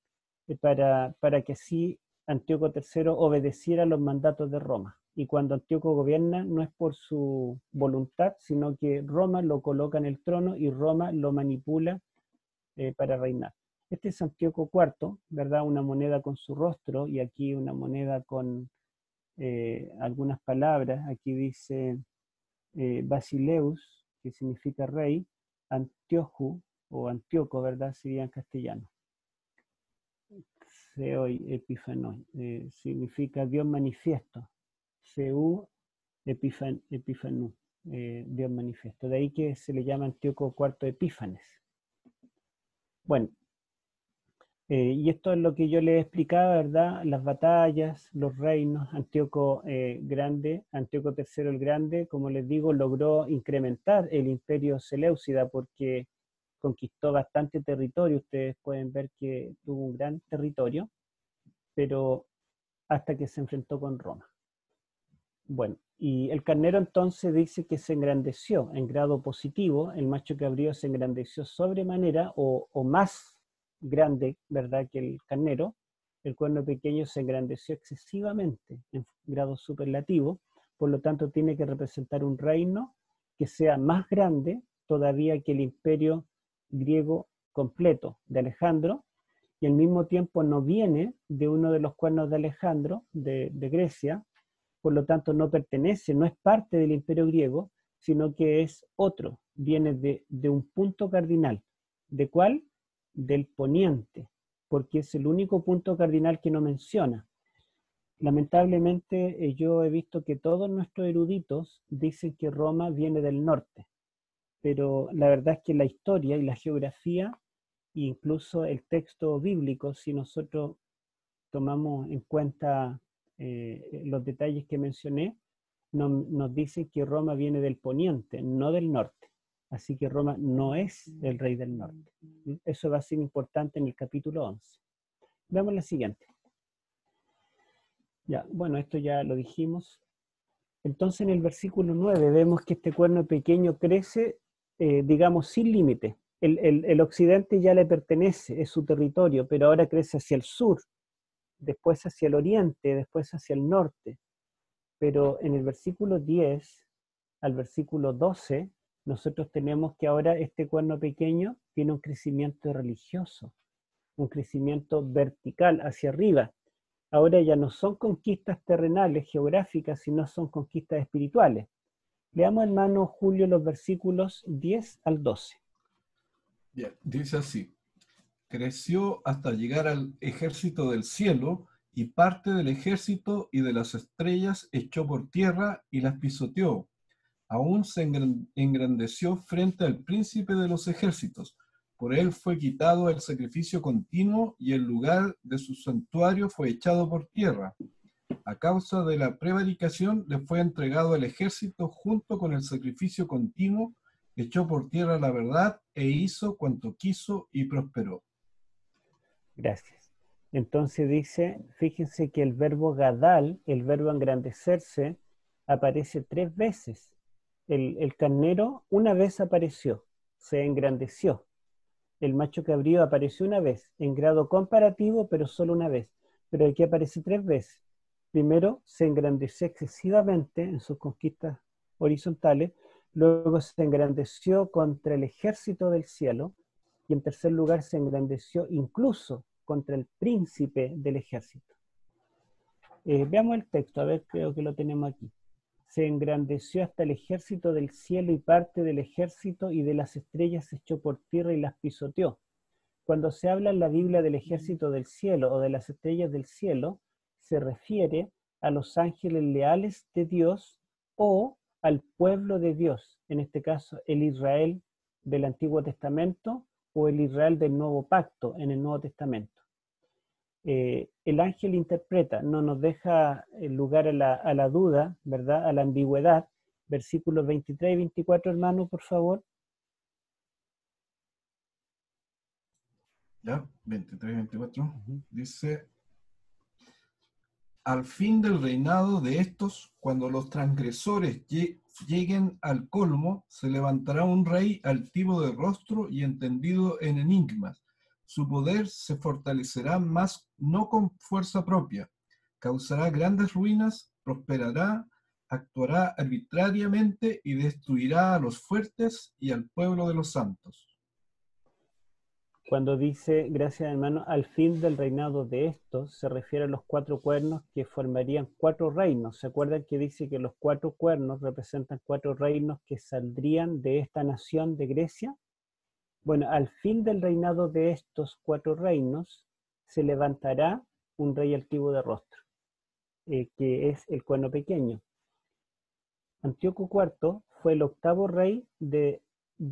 para que así Antíoco III obedeciera los mandatos de Roma. Y cuando Antíoco gobierna no es por su voluntad, sino que Roma lo coloca en el trono y Roma lo manipula para reinar. Este es Antíoco IV, ¿verdad? Una moneda con su rostro y aquí una moneda con algunas palabras. Aquí dice Basileus, que significa rey, Antioju o Antíoco, ¿verdad? Sería en castellano. Seoi Epifanoi, significa Dios manifiesto. Seu Epifanu, Dios manifiesto. De ahí que se le llama Antíoco IV Epífanes. Bueno, y esto es lo que yo les explicaba, ¿verdad? Las batallas, los reinos, Antíoco Grande, Antíoco III el Grande, como les digo, logró incrementar el imperio seleucida porque conquistó bastante territorio. Ustedes pueden ver que tuvo un gran territorio, pero hasta que se enfrentó con Roma. Bueno, y el carnero entonces dice que se engrandeció en grado positivo, el macho cabrío se engrandeció sobremanera o más grande, ¿verdad?, que el carnero. El cuerno pequeño se engrandeció excesivamente en grado superlativo, por lo tanto tiene que representar un reino que sea más grande todavía que el imperio griego completo de Alejandro, y al mismo tiempo no viene de uno de los cuernos de Alejandro, de Grecia, por lo tanto no pertenece, no es parte del imperio griego, sino que es otro, viene de un punto cardinal. ¿De cuál? Del poniente, porque es el único punto cardinal que no menciona. Lamentablemente yo he visto que todos nuestros eruditos dicen que Roma viene del norte, pero la verdad es que la historia y la geografía, e incluso el texto bíblico, si nosotros tomamos en cuenta los detalles que mencioné, nos dicen que Roma viene del poniente, no del norte. Así que Roma no es el rey del norte. Eso va a ser importante en el capítulo 11. Veamos la siguiente. Ya, bueno, esto ya lo dijimos. Entonces en el versículo 9 vemos que este cuerno pequeño crece, digamos, sin límite. El occidente ya le pertenece, es su territorio, pero ahora crece hacia el sur, después hacia el oriente, después hacia el norte. Pero en el versículo 10 al versículo 12, nosotros tenemos que ahora este cuerno pequeño tiene un crecimiento religioso, un crecimiento vertical hacia arriba. Ahora ya no son conquistas terrenales, geográficas, sino son conquistas espirituales. Leamos, hermano Julio, los versículos 10 al 12. Bien, dice así: creció hasta llegar al ejército del cielo, y parte del ejército y de las estrellas echó por tierra y las pisoteó. Aún se engrandeció frente al príncipe de los ejércitos. Por él fue quitado el sacrificio continuo, y el lugar de su santuario fue echado por tierra. A causa de la prevaricación le fue entregado el ejército junto con el sacrificio continuo, echó por tierra la verdad e hizo cuanto quiso y prosperó. Gracias. Entonces dice, fíjense que el verbo gadal, el verbo engrandecerse, aparece 3 veces. El carnero una vez apareció, se engrandeció. El macho cabrío apareció una vez, en grado comparativo, pero solo una vez. Pero aquí aparece 3 veces. Primero, se engrandeció excesivamente en sus conquistas horizontales, luego se engrandeció contra el ejército del cielo, y en tercer lugar se engrandeció incluso contra el príncipe del ejército. Veamos el texto, a ver, creo que lo tenemos aquí. Se engrandeció hasta el ejército del cielo, y parte del ejército y de las estrellas se echó por tierra y las pisoteó. Cuando se habla en la Biblia del ejército del cielo o de las estrellas del cielo, se refiere a los ángeles leales de Dios o al pueblo de Dios, en este caso el Israel del Antiguo Testamento o el Israel del Nuevo Pacto en el Nuevo Testamento. El ángel interpreta, no nos deja lugar a la duda, ¿verdad? A la ambigüedad. Versículos 23 y 24, hermano, por favor. ¿Ya? 23 y 24. Dice: al fin del reinado de estos, cuando los transgresores lleguen al colmo, se levantará un rey altivo de rostro y entendido en enigmas. Su poder se fortalecerá más, no con fuerza propia. Causará grandes ruinas, prosperará, actuará arbitrariamente y destruirá a los fuertes y al pueblo de los santos. Cuando dice, gracias hermano, al fin del reinado de estos, se refiere a los 4 cuernos que formarían 4 reinos. ¿Se acuerdan que dice que los 4 cuernos representan 4 reinos que saldrían de esta nación de Grecia? Bueno, al fin del reinado de estos 4 reinos, se levantará un rey altivo de rostro, que es el cuerno pequeño. Antíoco IV fue el 8º rey de,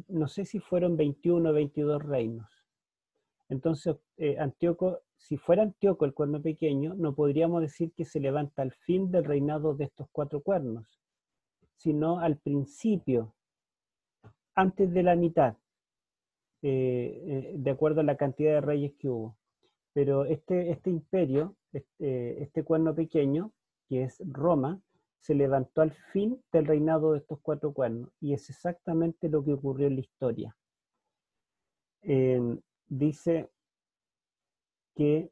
no sé si fueron 21 o 22 reinos. Entonces, Antíoco, si fuera Antíoco el cuerno pequeño, no podríamos decir que se levanta al fin del reinado de estos 4 cuernos, sino al principio, antes de la mitad, de acuerdo a la cantidad de reyes que hubo. Pero este imperio, este cuerno pequeño, que es Roma, se levantó al fin del reinado de estos 4 cuernos, y es exactamente lo que ocurrió en la historia. Dice que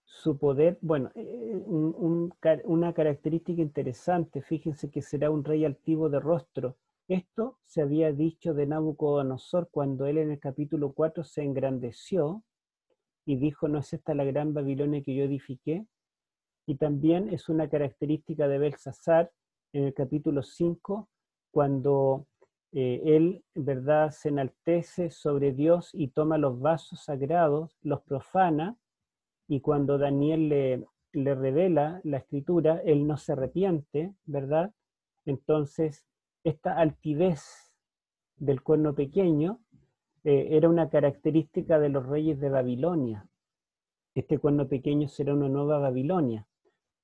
su poder, bueno, una característica interesante, fíjense que será un rey altivo de rostro. Esto se había dicho de Nabucodonosor cuando él en el capítulo 4 se engrandeció y dijo, ¿no es esta la gran Babilonia que yo edifiqué? Y también es una característica de Belsasar en el capítulo 5, cuando él, ¿verdad?, se enaltece sobre Dios y toma los vasos sagrados, los profana, y cuando Daniel le revela la escritura, él no se arrepiente, ¿verdad? Entonces, esta altivez del cuerno pequeño era una característica de los reyes de Babilonia. Este cuerno pequeño será una nueva Babilonia,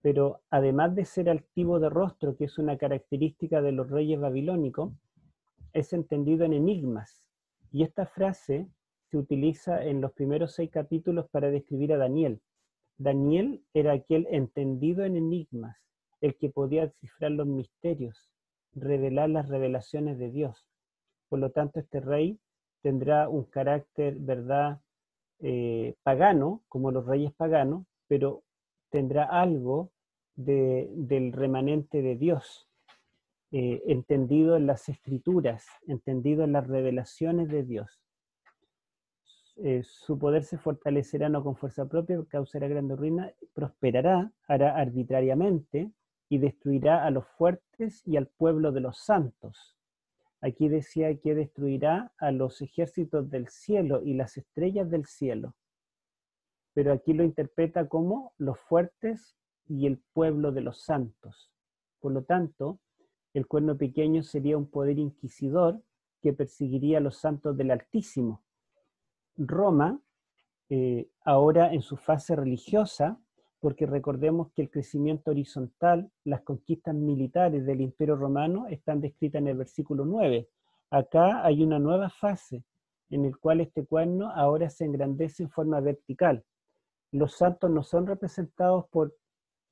pero además de ser altivo de rostro, que es una característica de los reyes babilónicos, es entendido en enigmas. Y esta frase se utiliza en los primeros 6 capítulos para describir a Daniel. Daniel era aquel entendido en enigmas, el que podía descifrar los misterios, revelar las revelaciones de Dios. Por lo tanto, este rey tendrá un carácter, ¿verdad?, pagano, como los reyes paganos, pero tendrá algo del remanente de Dios, entendido en las escrituras, entendido en las revelaciones de Dios. Su poder se fortalecerá no con fuerza propia, causará grande ruina, prosperará, hará arbitrariamente y destruirá a los fuertes y al pueblo de los santos. Aquí decía que destruirá a los ejércitos del cielo y las estrellas del cielo, pero aquí lo interpreta como los fuertes y el pueblo de los santos. Por lo tanto, el cuerno pequeño sería un poder inquisidor que perseguiría a los santos del Altísimo. Roma, ahora en su fase religiosa, porque recordemos que el crecimiento horizontal, las conquistas militares del Imperio Romano están descritas en el versículo 9. Acá hay una nueva fase en la cual este cuerno ahora se engrandece en forma vertical. Los santos no son representados por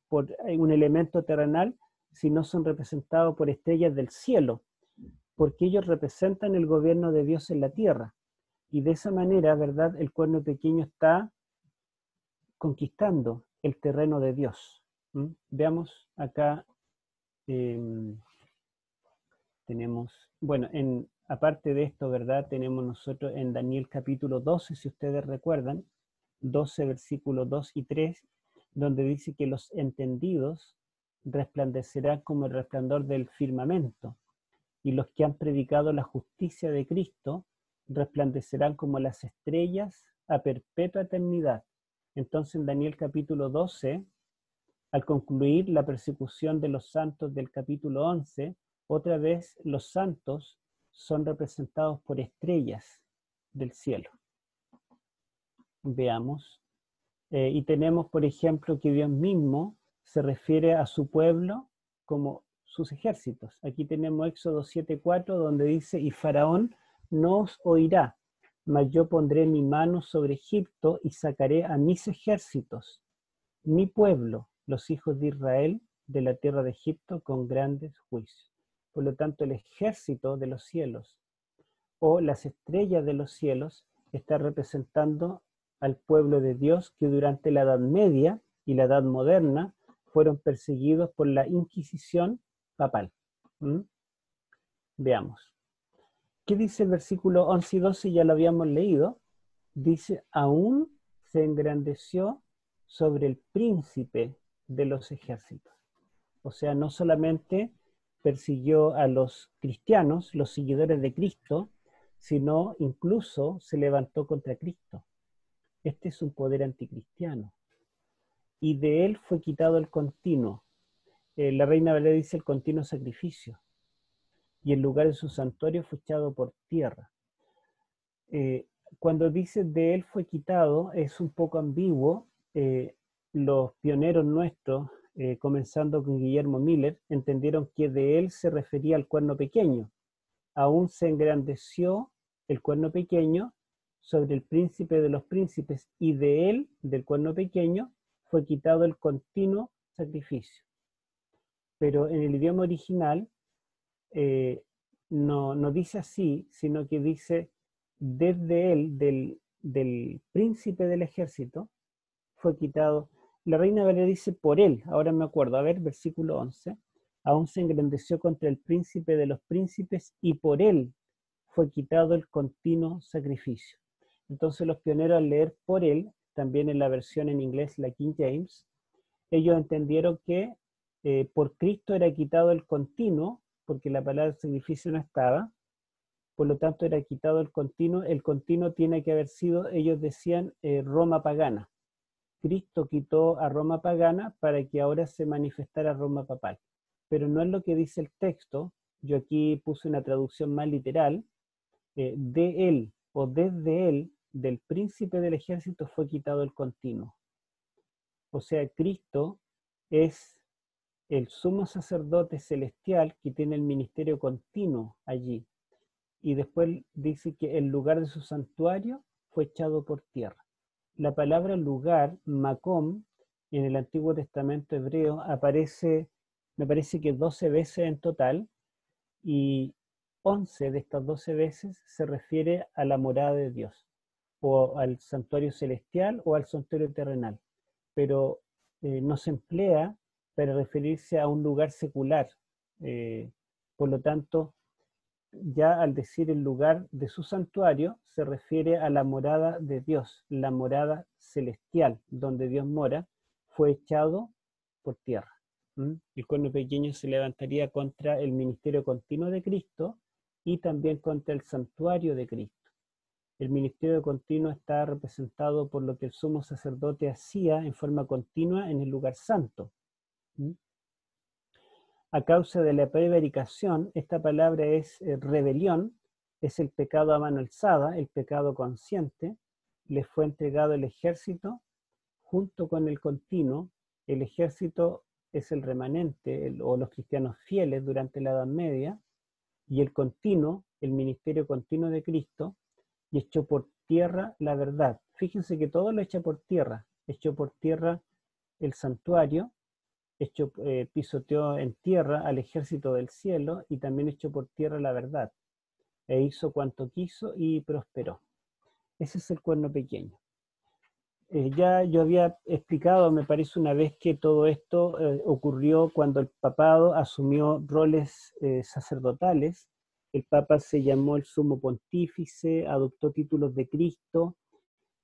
un elemento terrenal, sino son representados por estrellas del cielo, porque ellos representan el gobierno de Dios en la tierra. Y de esa manera, ¿verdad?, el cuerno pequeño está conquistando el terreno de Dios. Veamos acá, tenemos, bueno, aparte de esto, ¿verdad?, tenemos nosotros en Daniel capítulo 12, si ustedes recuerdan, 12 versículos 2 y 3, donde dice que los entendidos resplandecerán como el resplandor del firmamento, y los que han predicado la justicia de Cristo resplandecerán como las estrellas a perpetua eternidad. Entonces en Daniel capítulo 12, al concluir la persecución de los santos del capítulo 11, otra vez los santos son representados por estrellas del cielo. Veamos. Y tenemos, por ejemplo, que Dios mismo se refiere a su pueblo como sus ejércitos. Aquí tenemos Éxodo 7:4, donde dice, y Faraón no os oirá, mas yo pondré mi mano sobre Egipto y sacaré a mis ejércitos, mi pueblo, los hijos de Israel, de la tierra de Egipto con grandes juicios. Por lo tanto, el ejército de los cielos o las estrellas de los cielos está representando al pueblo de Dios que durante la Edad Media y la Edad Moderna fueron perseguidos por la Inquisición papal. Veamos. ¿Qué dice el versículo 11 y 12? Ya lo habíamos leído. Dice, aún se engrandeció sobre el príncipe de los ejércitos. O sea, no solamente persiguió a los cristianos, los seguidores de Cristo, sino incluso se levantó contra Cristo. Este es un poder anticristiano. Y de él fue quitado el continuo. La Reina Valera dice el continuo sacrificio. Y el lugar de su santuario fue echado por tierra. Cuando dice de él fue quitado, es un poco ambiguo. Los pioneros nuestros, comenzando con Guillermo Miller, entendieron que de él se refería al cuerno pequeño. Aún se engrandeció el cuerno pequeño sobre el príncipe de los príncipes, y de él, del cuerno pequeño, fue quitado el continuo sacrificio. Pero en el idioma original no dice así, sino que dice desde él, del príncipe del ejército, fue quitado. La Reina Valera dice por él, ahora me acuerdo, a ver, versículo 11. aún se engrandeció contra el príncipe de los príncipes y por él fue quitado el continuo sacrificio. Entonces los pioneros al leer por él, también en la versión en inglés, la King James, ellos entendieron que por Cristo era quitado el continuo, porque la palabra sacrificio no estaba, por lo tanto era quitado el continuo tiene que haber sido, ellos decían, Roma pagana. Cristo quitó a Roma pagana para que ahora se manifestara Roma papal. Pero no es lo que dice el texto, yo aquí puse una traducción más literal, de él o desde él, del príncipe del ejército fue quitado el continuo. O sea, Cristo es el sumo sacerdote celestial que tiene el ministerio continuo allí. Y después dice que el lugar de su santuario fue echado por tierra. La palabra lugar, Macom, en el Antiguo Testamento hebreo aparece, me parece que 12 veces en total, y 11 de estas 12 veces se refiere a la morada de Dios, o al santuario celestial o al santuario terrenal, pero no se emplea para referirse a un lugar secular. Por lo tanto, ya al decir el lugar de su santuario, se refiere a la morada de Dios, la morada celestial, donde Dios mora, fue echado por tierra. El cuerno pequeño se levantaría contra el ministerio continuo de Cristo y también contra el santuario de Cristo. El ministerio continuo está representado por lo que el sumo sacerdote hacía en forma continua en el lugar santo. A causa de la prevaricación, esta palabra es rebelión, es el pecado a mano alzada, el pecado consciente. Le fue entregado el ejército junto con el continuo. El ejército es el remanente o los cristianos fieles durante la Edad Media, y el continuo, el ministerio continuo de Cristo, y echó por tierra la verdad. Fíjense que todo lo echa por tierra. Echó por tierra el santuario, pisoteó en tierra al ejército del cielo y también echó por tierra la verdad. E hizo cuanto quiso y prosperó. Ese es el cuerno pequeño. Ya yo había explicado, me parece una vez, que todo esto ocurrió cuando el papado asumió roles sacerdotales. El papa se llamó el sumo pontífice, adoptó títulos de Cristo,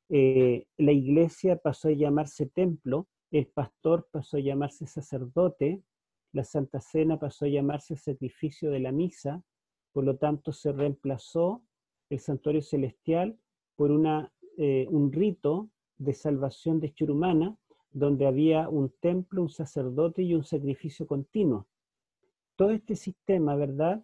la iglesia pasó a llamarse templo, el pastor pasó a llamarse sacerdote, la Santa Cena pasó a llamarse sacrificio de la misa, por lo tanto se reemplazó el santuario celestial por un rito de salvación de hechura humana, donde había un templo, un sacerdote y un sacrificio continuo. Todo este sistema, ¿verdad?,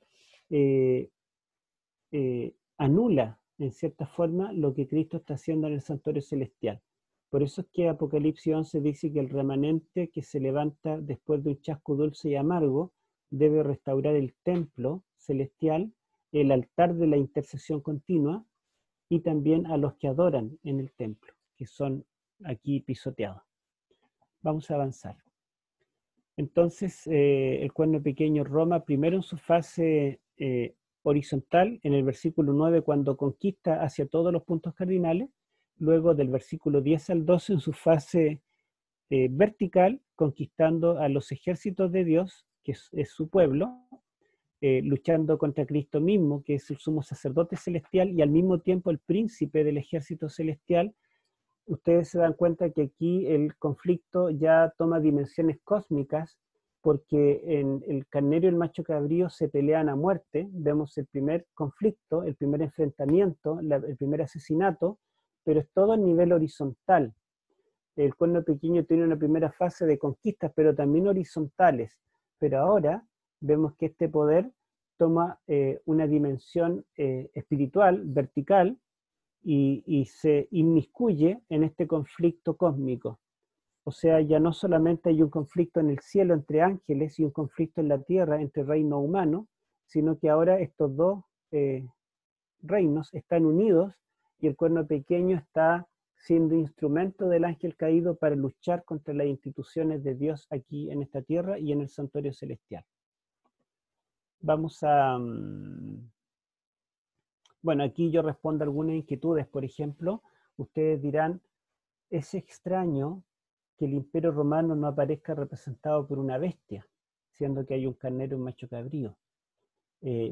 anula en cierta forma lo que Cristo está haciendo en el santuario celestial. Por eso es que Apocalipsis 11 dice que el remanente que se levanta después de un chasco dulce y amargo debe restaurar el templo celestial, el altar de la intercesión continua, y también a los que adoran en el templo, que son aquí pisoteados. Vamos a avanzar. Entonces, el cuerno pequeño Roma, primero en su fase horizontal, en el versículo 9, cuando conquista hacia todos los puntos cardinales, luego del versículo 10 al 12 en su fase vertical, conquistando a los ejércitos de Dios, que es su pueblo, luchando contra Cristo mismo, que es el sumo sacerdote celestial, y al mismo tiempo el príncipe del ejército celestial. Ustedes se dan cuenta que aquí el conflicto ya toma dimensiones cósmicas, porque en el carnero y el macho cabrío se pelean a muerte. Vemos el primer conflicto, el primer enfrentamiento, el primer asesinato, pero es todo a nivel horizontal. El cuerno pequeño tiene una primera fase de conquistas, pero también horizontales. Pero ahora vemos que este poder toma una dimensión espiritual, vertical, y se inmiscuye en este conflicto cósmico. O sea, ya no solamente hay un conflicto en el cielo entre ángeles y un conflicto en la tierra entre reino humano, sino que ahora estos dos reinos están unidos y el cuerno pequeño está siendo instrumento del ángel caído para luchar contra las instituciones de Dios aquí en esta tierra y en el santuario celestial. Vamos a... Bueno, aquí yo respondo a algunas inquietudes. Por ejemplo, ustedes dirán, es extraño que el Imperio Romano no aparezca representado por una bestia. siendo que hay un carnero y un macho cabrío.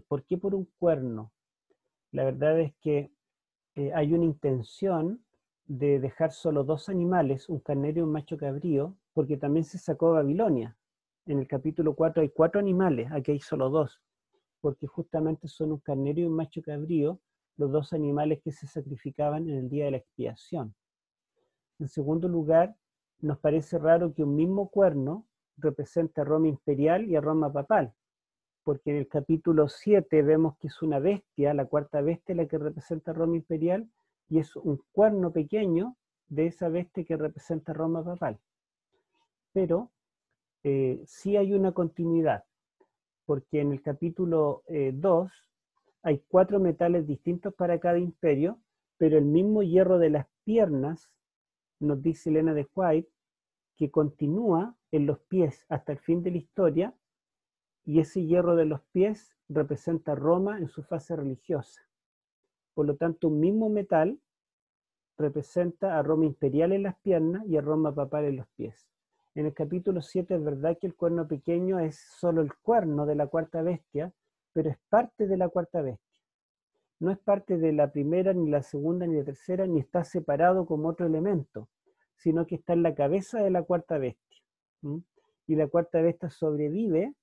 ¿Por qué por un cuerno? La verdad es que hay una intención de dejar solo dos animales, un carnero y un macho cabrío, porque también se sacó Babilonia. En el capítulo 4 hay 4 animales, aquí hay solo 2, porque justamente son un carnero y un macho cabrío, los 2 animales que se sacrificaban en el día de la expiación. En segundo lugar, nos parece raro que un mismo cuerno represente a Roma imperial y a Roma papal, porque en el capítulo 7 vemos que es una bestia, la cuarta bestia, la que representa a Roma imperial, y es un cuerno pequeño de esa bestia que representa a Roma papal. Pero sí hay una continuidad, porque en el capítulo 2 hay 4 metales distintos para cada imperio, pero el mismo hierro de las piernas, nos dice Elena de White, que continúa en los pies hasta el fin de la historia, y ese hierro de los pies representa a Roma en su fase religiosa. Por lo tanto, un mismo metal representa a Roma imperial en las piernas y a Roma papal en los pies. En el capítulo 7 es verdad que el cuerno pequeño es solo el cuerno de la cuarta bestia, pero es parte de la cuarta bestia. No es parte de la primera, ni la segunda, ni la tercera, ni está separado como otro elemento, sino que está en la cabeza de la cuarta bestia. ¿Mm? Y la cuarta bestia sobrevive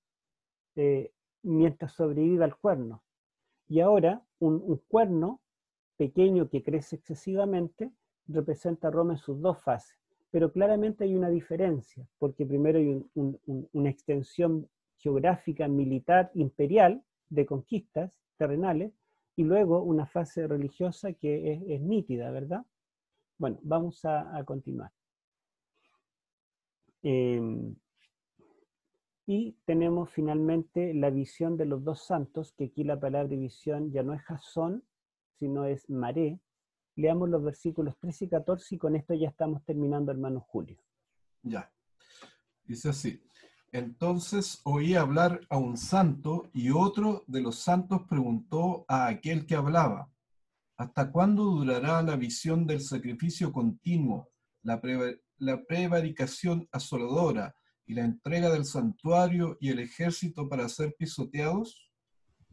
mientras sobrevive al cuerno. Y ahora un cuerno pequeño que crece excesivamente representa a Roma en sus 2 fases. Pero claramente hay una diferencia, porque primero hay una extensión geográfica, militar, imperial, de conquistas terrenales, y luego una fase religiosa que es nítida, ¿verdad? Bueno, vamos a continuar. Y tenemos finalmente la visión de los 2 santos, que aquí la palabra visión ya no es Jasón, sino es Maré. Leamos los versículos 13 y 14 y con esto ya estamos terminando, hermano Julio. Ya, dice así. Entonces oí hablar a un santo y otro de los santos preguntó a aquel que hablaba, ¿hasta cuándo durará la visión del sacrificio continuo, la prevaricación asoladora y la entrega del santuario y el ejército para ser pisoteados?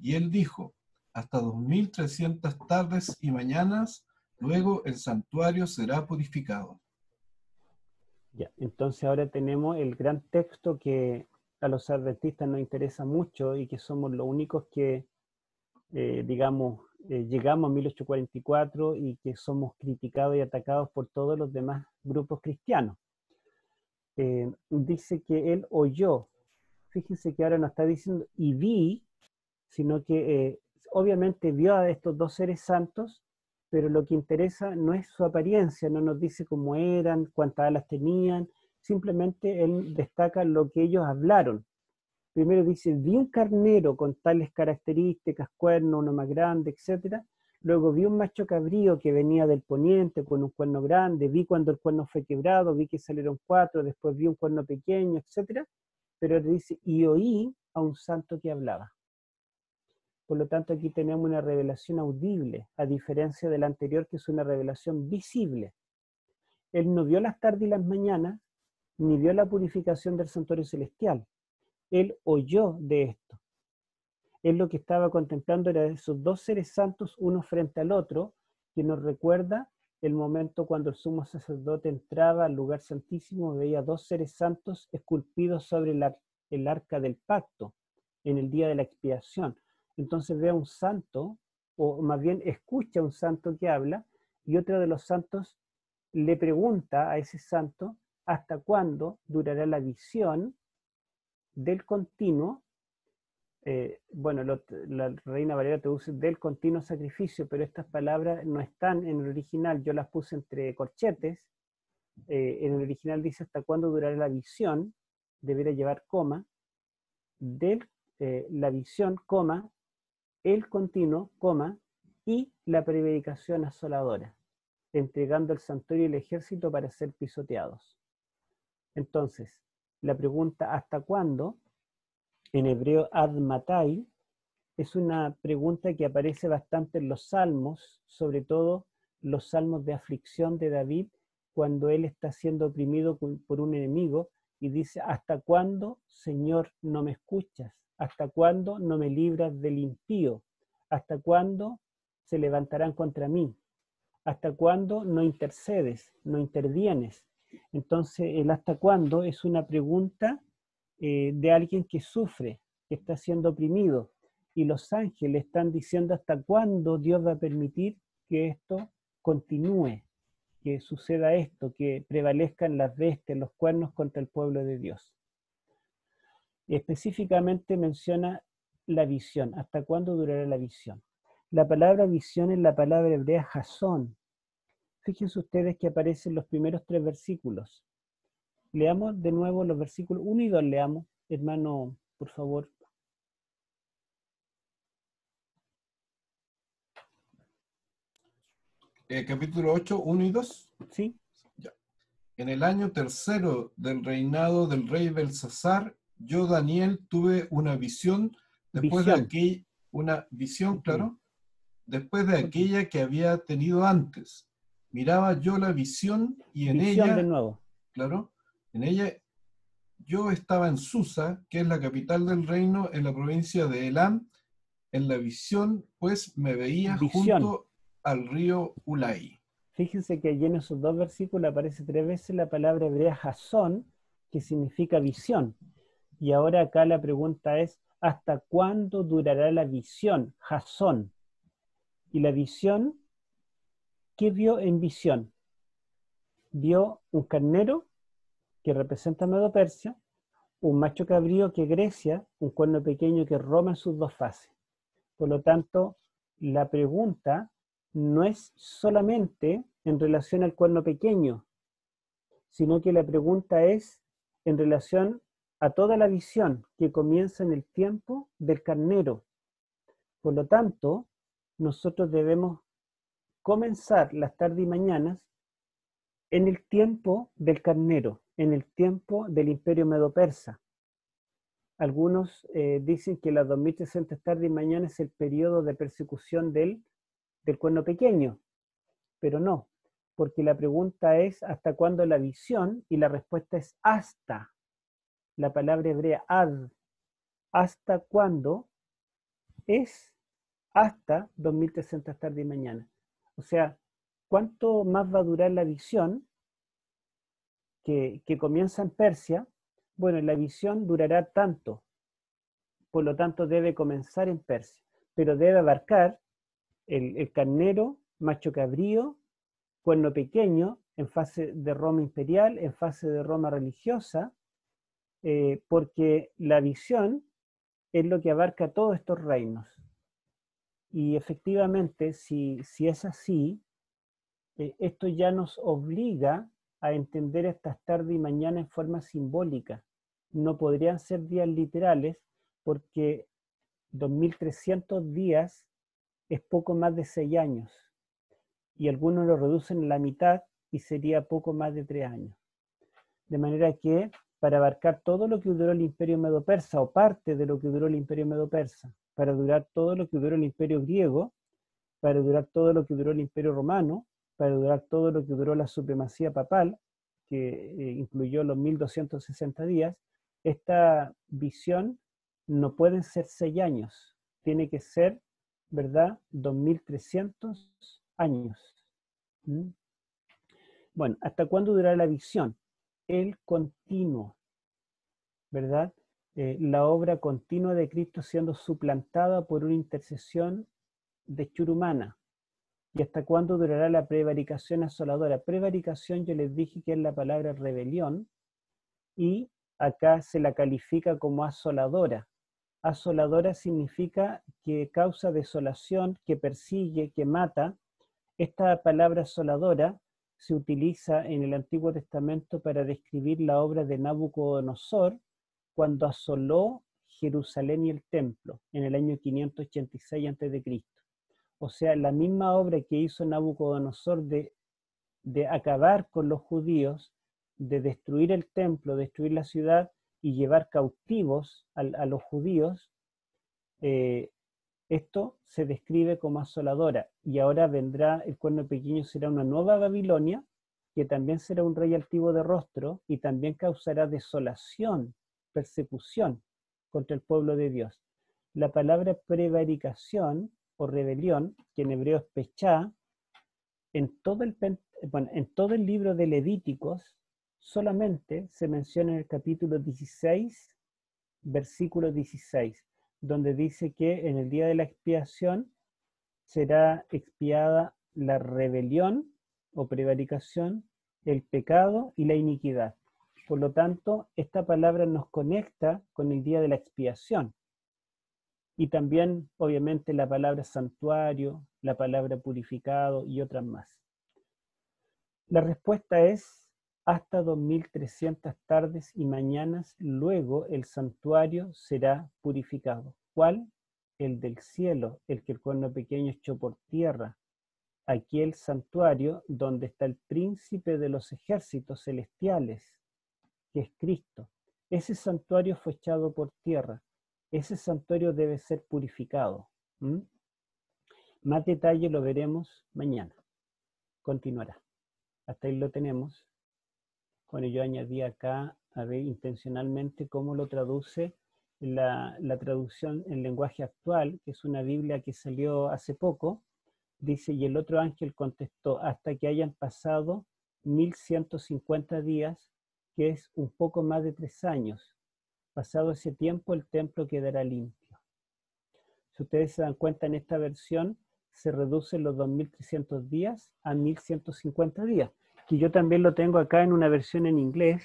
Y él dijo, hasta 2300 tardes y mañanas, luego el santuario será purificado. Ya, entonces ahora tenemos el gran texto que a los adventistas nos interesa mucho y que somos los únicos que, llegamos a 1844 y que somos criticados y atacados por todos los demás grupos cristianos. Dice que él oyó, fíjense que ahora no está diciendo y vi, sino que obviamente vio a estos 2 seres santos, pero lo que interesa no es su apariencia, no nos dice cómo eran, cuántas alas tenían, simplemente él destaca lo que ellos hablaron. Primero dice, vi un carnero con tales características, cuerno, uno más grande, etc. Luego vi un macho cabrío que venía del poniente con un cuerno grande, vi cuando el cuerno fue quebrado, vi que salieron 4, después vi un cuerno pequeño, etc. Pero él dice, y oí a un santo que hablaba. Por lo tanto, aquí tenemos una revelación audible, a diferencia de la anterior, que es una revelación visible. Él no vio las tardes y las mañanas, ni vio la purificación del santuario celestial. Él oyó de esto. Él lo que estaba contemplando era esos 2 seres santos, uno frente al otro, que nos recuerda el momento cuando el sumo sacerdote entraba al lugar santísimo, veía 2 seres santos esculpidos sobre el arca del pacto, en el día de la expiación. Entonces ve a un santo, o más bien escucha a un santo que habla, y otro de los santos le pregunta a ese santo hasta cuándo durará la visión del continuo. Bueno, la Reina Valera traduce del continuo sacrificio, pero estas palabras no están en el original, yo las puse entre corchetes. En el original dice hasta cuándo durará la visión, debería llevar coma, de la visión, coma, el continuo, coma, y la prevaricación asoladora, entregando el santuario y el ejército para ser pisoteados. Entonces, la pregunta ¿hasta cuándo? En hebreo ad matai, es una pregunta que aparece bastante en los salmos, sobre todo los salmos de aflicción de David, cuando él está siendo oprimido por un enemigo, y dice, ¿hasta cuándo, Señor, no me escuchas? ¿Hasta cuándo no me libras del impío? ¿Hasta cuándo se levantarán contra mí? ¿Hasta cuándo no intercedes, no intervienes? Entonces, el hasta cuándo es una pregunta de alguien que sufre, que está siendo oprimido. Y los ángeles están diciendo hasta cuándo Dios va a permitir que esto continúe, que suceda esto, que prevalezcan las bestias, los cuernos contra el pueblo de Dios. Y específicamente menciona la visión. ¿Hasta cuándo durará la visión? La palabra visión es la palabra hebrea jasón. Fíjense ustedes que aparecen los primeros 3 versículos. Leamos de nuevo los versículos 1 y 2, leamos. Hermano, por favor. Capítulo 8, 1 y 2. ¿Sí? Ya. En el año tercero del reinado del rey Belsasar, yo, Daniel, tuve una visión después de Visión. aquella, una visión, Continúa. claro, después de Continúa. aquella que había tenido antes. Miraba yo la visión y en Visión de ella, nuevo. claro, en ella yo estaba en Susa, que es la capital del reino, en la provincia de Elam. En la visión, pues, me veía Visión. junto al río Ulai. Fíjense que allí en esos 2 versículos aparece 3 veces la palabra hebrea jasón, que significa visión. Y ahora acá la pregunta es, ¿hasta cuándo durará la visión? Jasón. Y la visión, ¿qué vio en visión? Vio un carnero que representa Medo Persia, un macho cabrío que Grecia, un cuerno pequeño que Roma en sus 2 fases. Por lo tanto, la pregunta no es solamente en relación al cuerno pequeño, sino que la pregunta es en relación a toda la visión que comienza en el tiempo del carnero. Por lo tanto, nosotros debemos comenzar las tardes y mañanas en el tiempo del carnero, en el tiempo del imperio medo-persa. Algunos dicen que las 2300 tardes y mañanas es el periodo de persecución del cuerno pequeño, pero no, porque la pregunta es ¿hasta cuándo la visión? Y la respuesta es hasta. La palabra hebrea ad, ¿hasta cuándo? Es hasta 2300 tardes y mañana. O sea, ¿cuánto más va a durar la visión que comienza en Persia? Bueno, la visión durará tanto, por lo tanto debe comenzar en Persia, pero debe abarcar el carnero, macho cabrío, cuerno pequeño, en fase de Roma imperial, en fase de Roma religiosa, porque la visión es lo que abarca todos estos reinos. Y efectivamente, si es así, esto ya nos obliga a entender estas tardes y mañana en forma simbólica. No podrían ser días literales porque 2300 días es poco más de 6 años y algunos lo reducen a la mitad y sería poco más de 3 años. De manera que para abarcar todo lo que duró el imperio medo-persa o parte de lo que duró el imperio medo-persa, para durar todo lo que duró el imperio griego, para durar todo lo que duró el imperio romano, para durar todo lo que duró la supremacía papal, que incluyó los 1260 días, esta visión no pueden ser 6 años, tiene que ser, ¿verdad?, 2300 años. ¿Mm? Bueno, ¿hasta cuándo durará la visión? El continuo, ¿verdad? La obra continua de Cristo siendo suplantada por una intercesión de hechura humana. ¿Y hasta cuándo durará la prevaricación asoladora? Prevaricación yo les dije que es la palabra rebelión y acá se la califica como asoladora. Asoladora significa que causa desolación, que persigue, que mata. Esta palabra asoladora se utiliza en el Antiguo Testamento para describir la obra de Nabucodonosor cuando asoló Jerusalén y el templo en el año 586 a.C. O sea, la misma obra que hizo Nabucodonosor de acabar con los judíos, de destruir el templo, destruir la ciudad y llevar cautivos a los judíos, esto se describe como asoladora. Y ahora vendrá, el cuerno pequeño será una nueva Babilonia, que también será un rey altivo de rostro y también causará desolación, persecución contra el pueblo de Dios. La palabra prevaricación o rebelión, que en hebreo es pechá, en todo el libro de Levíticos solamente se menciona en el capítulo 16, versículo 16, donde dice que en el día de la expiación será expiada la rebelión o prevaricación, el pecado y la iniquidad. Por lo tanto, esta palabra nos conecta con el día de la expiación. Y también, obviamente, la palabra santuario, la palabra purificado y otras más. La respuesta es hasta 2300 tardes y mañanas, luego el santuario será purificado. ¿Cuál? El del cielo, el que el cuerno pequeño echó por tierra. Aquel santuario donde está el príncipe de los ejércitos celestiales, que es Cristo. Ese santuario fue echado por tierra. Ese santuario debe ser purificado. Más detalle lo veremos mañana. Continuará. Hasta ahí lo tenemos. Bueno, yo añadí acá, a ver, intencionalmente cómo lo traduce la traducción en lenguaje actual, que es una Biblia que salió hace poco. Dice, y el otro ángel contestó, hasta que hayan pasado 1150 días, que es un poco más de 3 años. Pasado ese tiempo, el templo quedará limpio. Si ustedes se dan cuenta, en esta versión se reducen los 2300 días a 1150 días, que yo también lo tengo acá en una versión en inglés.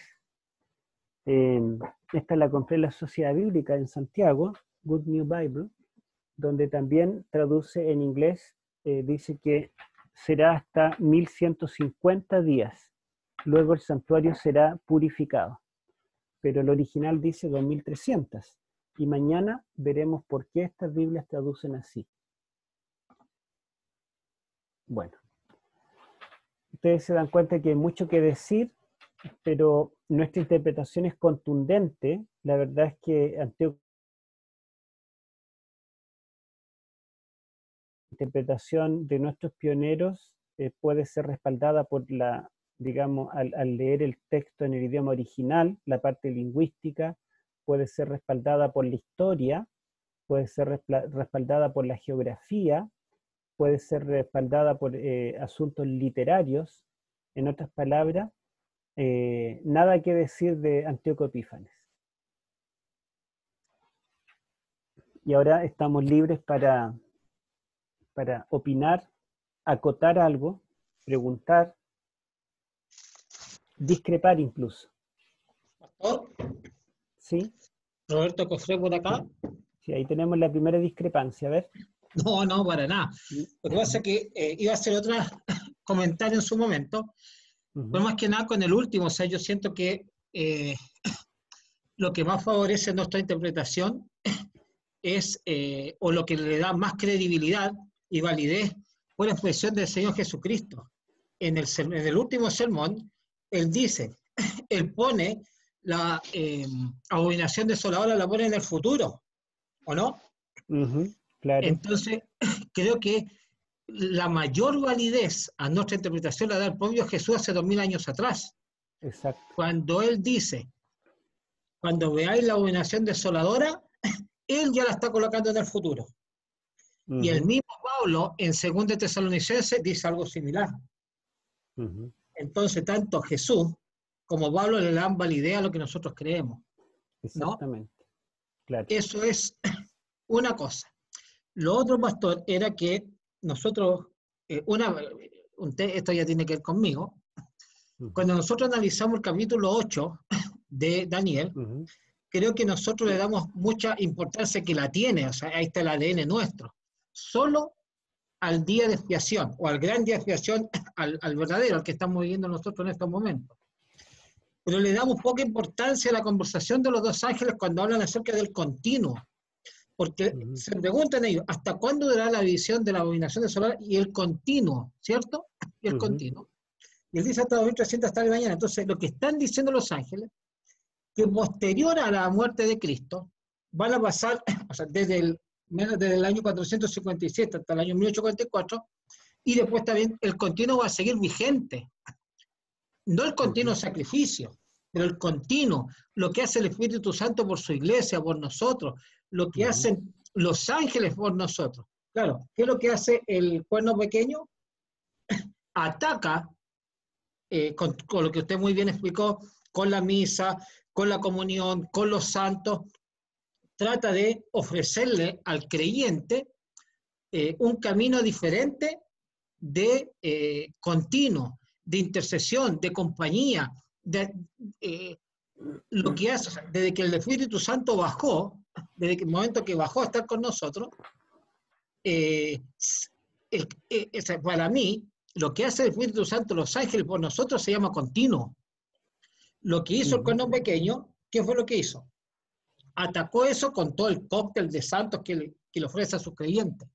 Esta la compré en la Sociedad Bíblica en Santiago, Good New Bible, donde también traduce en inglés, dice que será hasta 1150 días. Luego el santuario será purificado. Pero el original dice 2300. Y mañana veremos por qué estas Biblias traducen así. Bueno, ustedes se dan cuenta que hay mucho que decir, pero nuestra interpretación es contundente. La verdad es que Antíoco, la interpretación de nuestros pioneros puede ser respaldada por la, digamos, al leer el texto en el idioma original, la parte lingüística, puede ser respaldada por la historia, puede ser respaldada por la geografía, puede ser respaldada por asuntos literarios. En otras palabras, nada que decir de Antíoco Epífanes. Y ahora estamos libres para opinar, acotar algo, preguntar, discrepar incluso. Pastor, ¿Sí? Roberto Cofré por acá. Sí, ahí tenemos la primera discrepancia, a ver. No, para nada. Lo que pasa es que iba a hacer otro comentario en su momento, pero más que nada con el último. O sea, yo siento que lo que más favorece nuestra interpretación es, o lo que le da más credibilidad y validez, fue la expresión del Señor Jesucristo. En el último sermón, Él dice, Él pone la abominación desoladora, la pone en el futuro, ¿o no? Claro. Entonces, creo que la mayor validez a nuestra interpretación la da el propio Jesús hace 2000 años atrás. Exacto. Cuando Él dice, cuando veáis la abominación desoladora, Él ya la está colocando en el futuro. Y el mismo Pablo, en 2 Tesalonicenses, dice algo similar. Entonces, tanto Jesús como Pablo le dan validez a lo que nosotros creemos, ¿no? Exactamente. Claro. Eso es una cosa. Lo otro, pastor, era que nosotros, esto ya tiene que ver conmigo, cuando nosotros analizamos el capítulo 8 de Daniel, creo que nosotros le damos mucha importancia que la tiene, o sea, ahí está el ADN nuestro, solo al día de expiación, o al gran día de expiación, al verdadero, al que estamos viviendo nosotros en estos momentos. Pero le damos poca importancia a la conversación de los dos ángeles cuando hablan acerca del continuo. Porque se preguntan ellos, ¿hasta cuándo durará la visión de la abominación desoladora y el continuo? ¿Cierto? Y el continuo. Y él dice hasta 2300 hasta la mañana. Entonces, lo que están diciendo los ángeles, que posterior a la muerte de Cristo, van a pasar, o sea, desde el año 457 hasta el año 1844, y después también el continuo va a seguir vigente. No el continuo sacrificio, pero el continuo, lo que hace el Espíritu Santo por su iglesia, por nosotros, lo que hacen los ángeles por nosotros. Claro, ¿qué es lo que hace el cuerno pequeño? Ataca, con lo que usted muy bien explicó, con la misa, con la comunión, con los santos, trata de ofrecerle al creyente un camino diferente de continuo, de intercesión, de compañía, lo que hace, o sea, desde que el Espíritu Santo bajó, desde el momento que bajó a estar con nosotros, para mí, lo que hace el Espíritu Santo, los ángeles por nosotros, se llama continuo. Lo que hizo el cuerno pequeño, ¿qué fue lo que hizo? Atacó eso con todo el cóctel de santos que le ofrece a sus creyentes.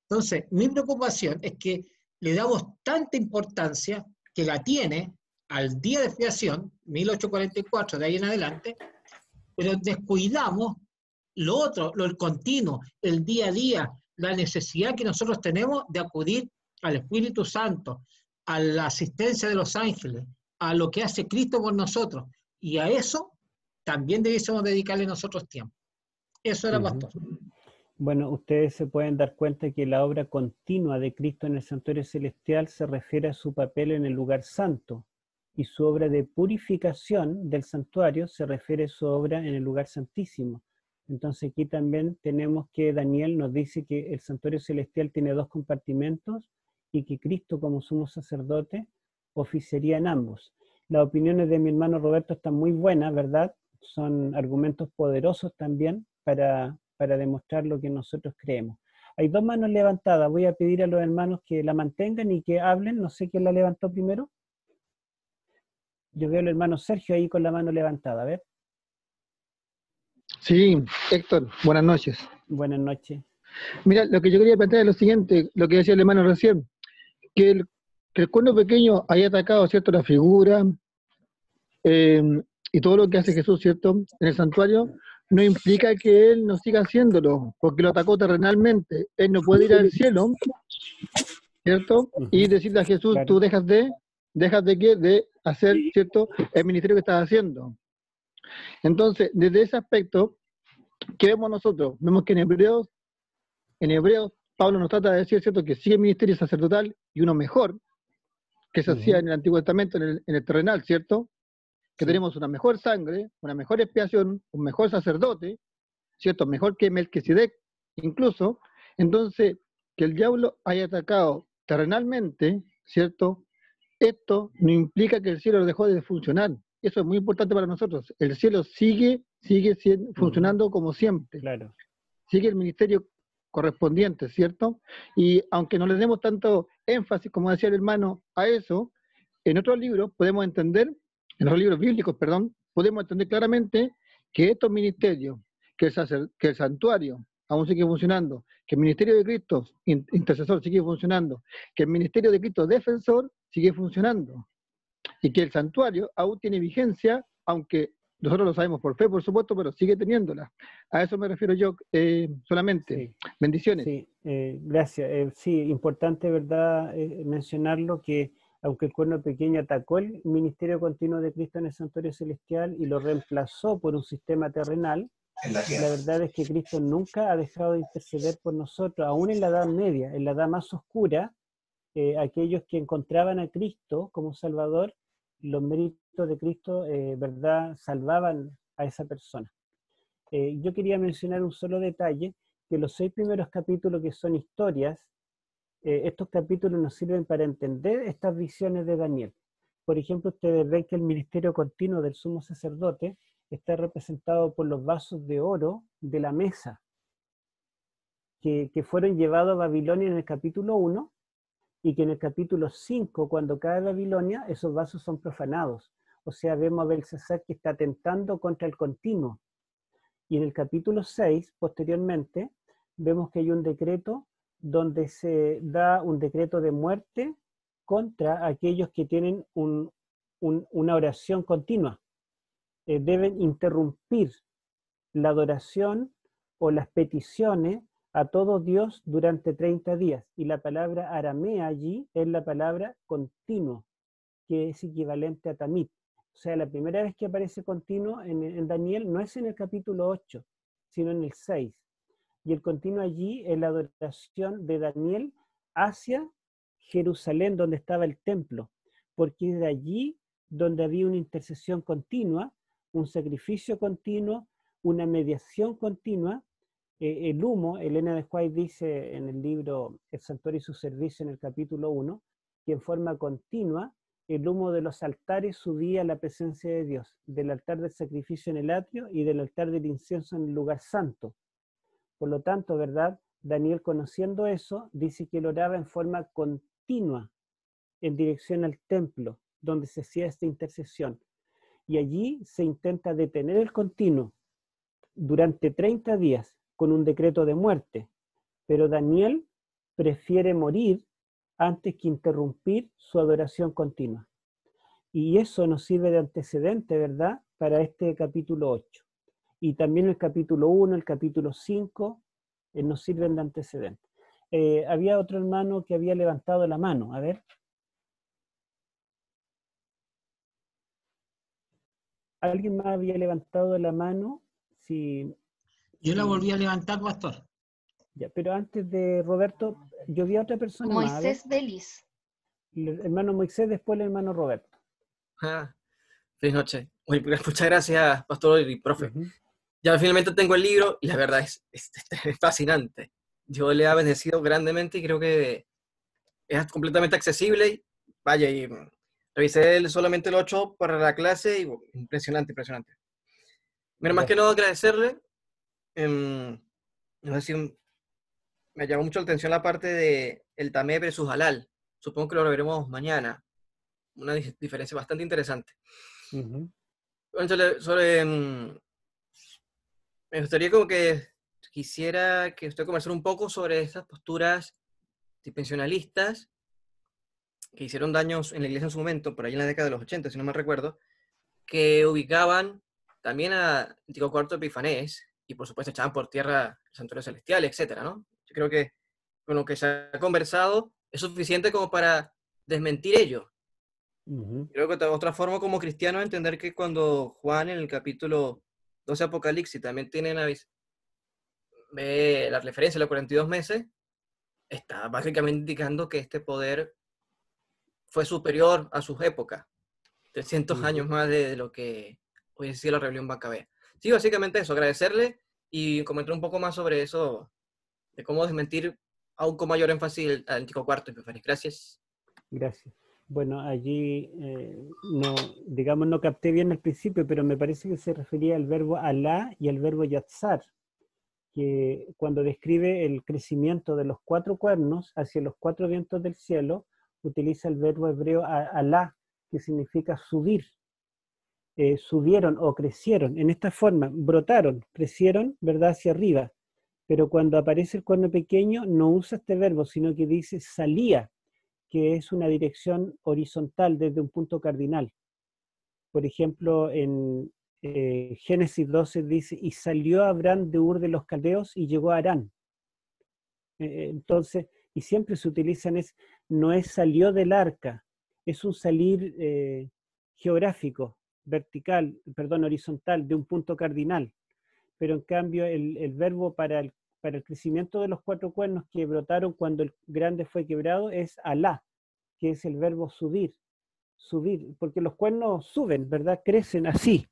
Entonces, mi preocupación es que le damos tanta importancia que la tiene al día de expiación, 1844, de ahí en adelante, pero descuidamos lo otro, el continuo, el día a día, la necesidad que nosotros tenemos de acudir al Espíritu Santo, a la asistencia de los ángeles, a lo que hace Cristo por nosotros, y a eso también debiésemos dedicarle nosotros tiempo. Eso era, pastor. Bueno, ustedes se pueden dar cuenta que la obra continua de Cristo en el santuario celestial se refiere a su papel en el lugar santo, y su obra de purificación del santuario se refiere a su obra en el lugar santísimo. Entonces aquí también tenemos que Daniel nos dice que el santuario celestial tiene 2 compartimentos y que Cristo como sumo sacerdote oficiaría en ambos. Las opiniones de mi hermano Roberto están muy buenas, ¿verdad? Son argumentos poderosos también para demostrar lo que nosotros creemos. Hay 2 manos levantadas. Voy a pedir a los hermanos que la mantengan y que hablen. No sé quién la levantó primero. Yo veo al hermano Sergio ahí con la mano levantada. A ver. Sí, Héctor, buenas noches. Buenas noches. Mira, lo que yo quería plantear es lo siguiente, lo que decía el hermano recién, que el cuerno pequeño haya atacado, ¿cierto?, la figura y todo lo que hace Jesús, ¿cierto?, en el santuario, no implica que él no siga haciéndolo, porque lo atacó terrenalmente. Él no puede ir al cielo, ¿cierto?, y decirle a Jesús, claro, tú dejas de hacer, ¿cierto?, el ministerio que estás haciendo. Entonces, desde ese aspecto, ¿qué vemos nosotros? Vemos que en Hebreos, Pablo nos trata de decir, ¿cierto?, que sigue el ministerio sacerdotal y uno mejor, que se hacía en el Antiguo Testamento, en el terrenal, ¿cierto? Que tenemos una mejor sangre, una mejor expiación, un mejor sacerdote, ¿cierto? Mejor que Melquisedec, incluso. Entonces, que el diablo haya atacado terrenalmente, ¿cierto? Esto no implica que el cielo dejó de funcionar. Eso es muy importante para nosotros. El cielo sigue funcionando como siempre. Claro. Sigue el ministerio correspondiente, ¿cierto? Y aunque no le demos tanto énfasis, como decía el hermano, a eso, en otros libros podemos entender, en los libros bíblicos, perdón, podemos entender claramente que estos ministerios, que el santuario aún sigue funcionando, que el ministerio de Cristo intercesor sigue funcionando, que el ministerio de Cristo defensor sigue funcionando, y que el santuario aún tiene vigencia, aunque nosotros lo sabemos por fe, por supuesto, pero sigue teniéndola. A eso me refiero yo solamente. Sí. Bendiciones. Sí, gracias. Sí, importante, ¿verdad?, mencionarlo, que aunque el cuerno pequeño atacó el ministerio continuo de Cristo en el santuario celestial y lo reemplazó por un sistema terrenal, la verdad es que Cristo nunca ha dejado de interceder por nosotros, aún en la Edad Media, en la Edad más oscura. Aquellos que encontraban a Cristo como Salvador, los méritos de Cristo, ¿verdad?, salvaban a esa persona. Yo quería mencionar un solo detalle, que los 6 primeros capítulos, que son historias, estos capítulos nos sirven para entender estas visiones de Daniel. Por ejemplo, ustedes ven que el ministerio continuo del sumo sacerdote está representado por los vasos de oro de la mesa, que fueron llevados a Babilonia en el capítulo 1, y que en el capítulo 5, cuando cae Babilonia, esos vasos son profanados. O sea, vemos a Belsasar que está atentando contra el continuo. Y en el capítulo 6, posteriormente, vemos que hay un decreto donde se da un decreto de muerte contra aquellos que tienen una oración continua. Deben interrumpir la adoración o las peticiones a todo Dios durante 30 días. Y la palabra aramea allí es la palabra continuo. que es equivalente a tamid. O sea, la primera vez que aparece continuo en Daniel no es en el capítulo 8, sino en el 6. Y el continuo allí es la adoración de Daniel hacia Jerusalén, donde estaba el templo, porque es de allí donde había una intercesión continua, un sacrificio continuo, una mediación continua. El humo, Elena de White dice en el libro El Santuario y su Servicio en el capítulo 1, que en forma continua el humo de los altares subía a la presencia de Dios, del altar del sacrificio en el atrio y del altar del incienso en el lugar santo. Por lo tanto, ¿verdad? Daniel, conociendo eso, dice que él oraba en forma continua en dirección al templo, donde se hacía esta intercesión. Y allí se intenta detener el continuo durante 30 días con un decreto de muerte. Pero Daniel prefiere morir antes que interrumpir su adoración continua. Y eso nos sirve de antecedente, ¿verdad?, para este capítulo 8. Y también el capítulo 1, el capítulo 5, nos sirven de antecedente. Había otro hermano que había levantado la mano. A ver. ¿Alguien más había levantado la mano? Yo la volví a levantar, pastor. Ya, pero antes de Roberto, yo vi a otra persona más. Moisés Delis. El hermano Moisés, después el hermano Roberto. Feliz noche. Muchas gracias, pastor y profe. Ya finalmente tengo el libro y la verdad es fascinante. Yo le ha bendecido grandemente y creo que es completamente accesible. Vaya, y revisé solamente el 8 para la clase y impresionante, impresionante. Menos más que no agradecerle. No sé si me llamó mucho la atención la parte de el tamé versus halal. Supongo que lo veremos mañana. Una diferencia bastante interesante. Bueno, me gustaría como que quisiera que usted conversara un poco sobre estas posturas dispensionalistas que hicieron daños en la iglesia en su momento, por ahí en la década de los 80, si no me recuerdo, que ubicaban también a Antiguo Cuarto Epifanés y por supuesto echaban por tierra el santuario celestial, etcétera, ¿no? Yo creo que con lo que se ha conversado es suficiente como para desmentir ello. Creo que otra forma como cristiano entender que cuando Juan en el capítulo 12 Apocalipsis también tiene ve la referencia a los 42 meses, está básicamente indicando que este poder fue superior a sus épocas, 300 años más de lo que hoy decía la rebelión macabea. Sí, básicamente eso, agradecerle y comentar un poco más sobre eso, de cómo desmentir aún con mayor énfasis al Antiguo Cuarto Epifanés. Gracias. Gracias. Bueno, allí no capté bien al principio, pero me parece que se refería al verbo alá y al verbo yatzar, que cuando describe el crecimiento de los 4 cuernos hacia los 4 vientos del cielo, utiliza el verbo hebreo alá, que significa subir. Subieron o crecieron. En esta forma, brotaron, crecieron, ¿verdad?, hacia arriba. Pero cuando aparece el cuerno pequeño, no usa este verbo, sino que dice salía, que es una dirección horizontal desde un punto cardinal. Por ejemplo, en Génesis 12 dice, y salió Abraham de Ur de los Caldeos y llegó a Harán. Entonces, y siempre se utilizan no es salió del arca, es un salir geográfico, horizontal, de un punto cardinal. Pero en cambio, el verbo para el crecimiento de los 4 cuernos que brotaron cuando el grande fue quebrado es alá, que es el verbo subir, porque los cuernos suben, ¿verdad? Crecen así,